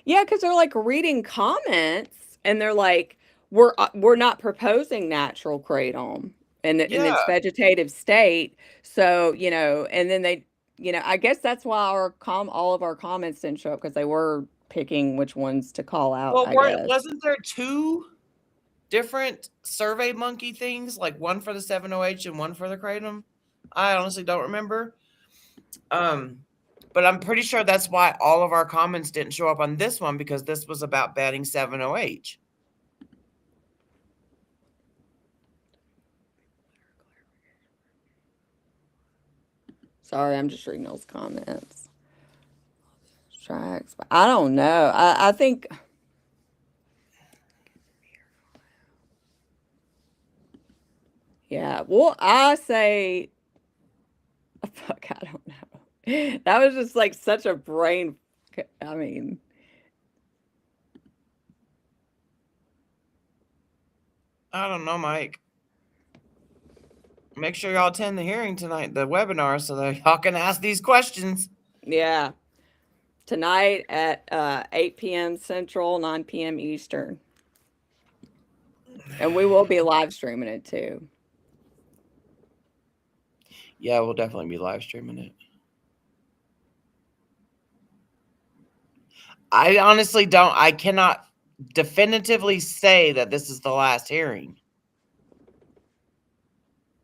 Yeah, because they're like reading comments, and they're like, we're not proposing natural kratom in its vegetative state. So, and then they, I guess that's why all of our comments didn't show up, because they were picking which ones to call out. Well, I guess. wasn't there 2 different survey monkey things, like one for the 7OH and one for the kratom? I honestly don't remember. But I'm pretty sure that's why all of our comments didn't show up on this one, because this was about banning 7OH. Sorry, I'm just reading those comments. Tracks, but I don't know. I think. Yeah, well, I say, fuck, I don't know. That was just like such a brain. I mean, I don't know, Mike. Make sure y'all attend the hearing tonight, the webinar, so that y'all can ask these questions. yeah. tonight at 8 p.m. Central, 9 p.m. Eastern. And we will be live streaming it too. Yeah, we'll definitely be live streaming it. I honestly I cannot definitively say that this is the last hearing.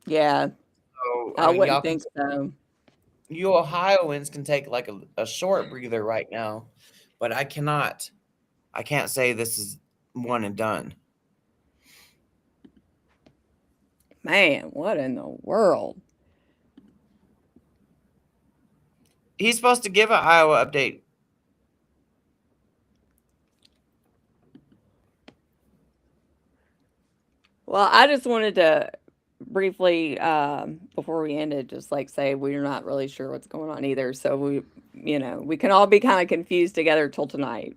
Yeah, So, I mean, wouldn't think so. You Ohioans can take like a short breather right now, but I can't say this is one and done. Man, what in the world? He's supposed to give an Iowa update. Well, I just wanted to briefly, before we ended, just like say we're not really sure what's going on either. So we can all be kind of confused together till tonight.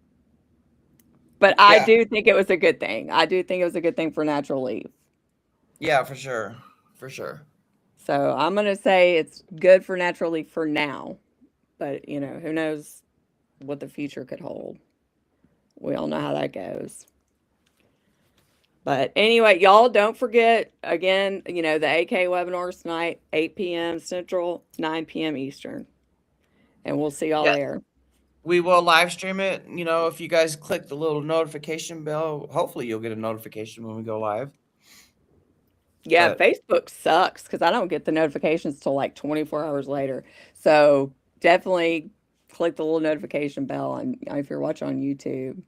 But I Yeah. do think it was a good thing. I do think it was a good thing for natural leaf. Yeah, for sure. For sure. So I'm going to say it's good for natural leaf for now. But, who knows what the future could hold. We all know how that goes. But anyway, y'all don't forget, again, the AK webinars tonight, 8 p.m. Central, 9 p.m. Eastern. And we'll see y'all there. We will live stream it. If you guys click the little notification bell, hopefully you'll get a notification when we go live. Yeah, But Facebook sucks because I don't get the notifications till like 24 hours later. So definitely click the little notification bell and if you're watching on YouTube.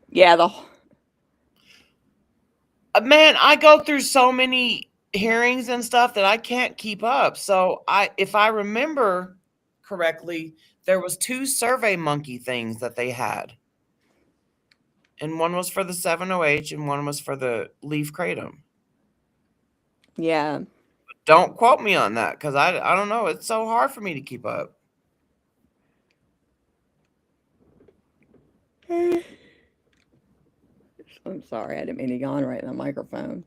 Yeah, man, I go through so many hearings and stuff that I can't keep up. So if I remember correctly, there was 2 Survey Monkey things that they had. And one was for the 7OH and one was for the Leaf Kratom. Yeah. Don't quote me on that because I don't know. It's so hard for me to keep up. I'm sorry, I didn't mean to yawn right in the microphone.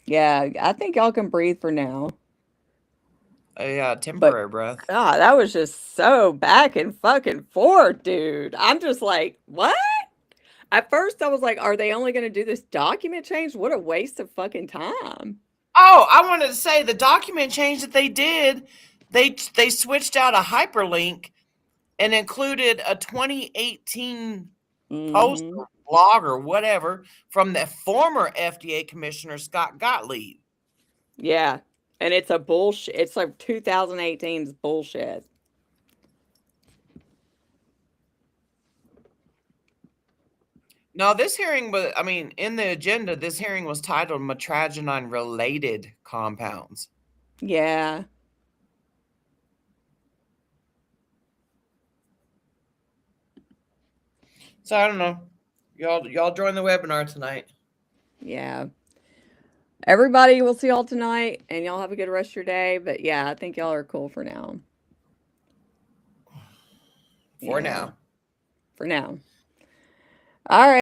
Yeah, I think y'all can breathe for now. Yeah, temporary breath. God, that was just so back and fucking forth, dude. I'm just like, what? At first, I was like, are they only going to do this document change? What a waste of fucking time. Oh, I wanted to say the document change that they did, they switched out a hyperlink and included a 2018 post or blog or whatever from the former FDA Commissioner Scott Gottlieb. Yeah, and it's a bullshit. It's like 2018's bullshit. No, this hearing was, in the agenda, this hearing was titled Metragenine Related Compounds. Yeah. So I don't know. Y'all join the webinar tonight. Yeah. Everybody, we'll see y'all tonight, and y'all have a good rest of your day. But yeah, I think y'all are cool for now. For now. For now. All right.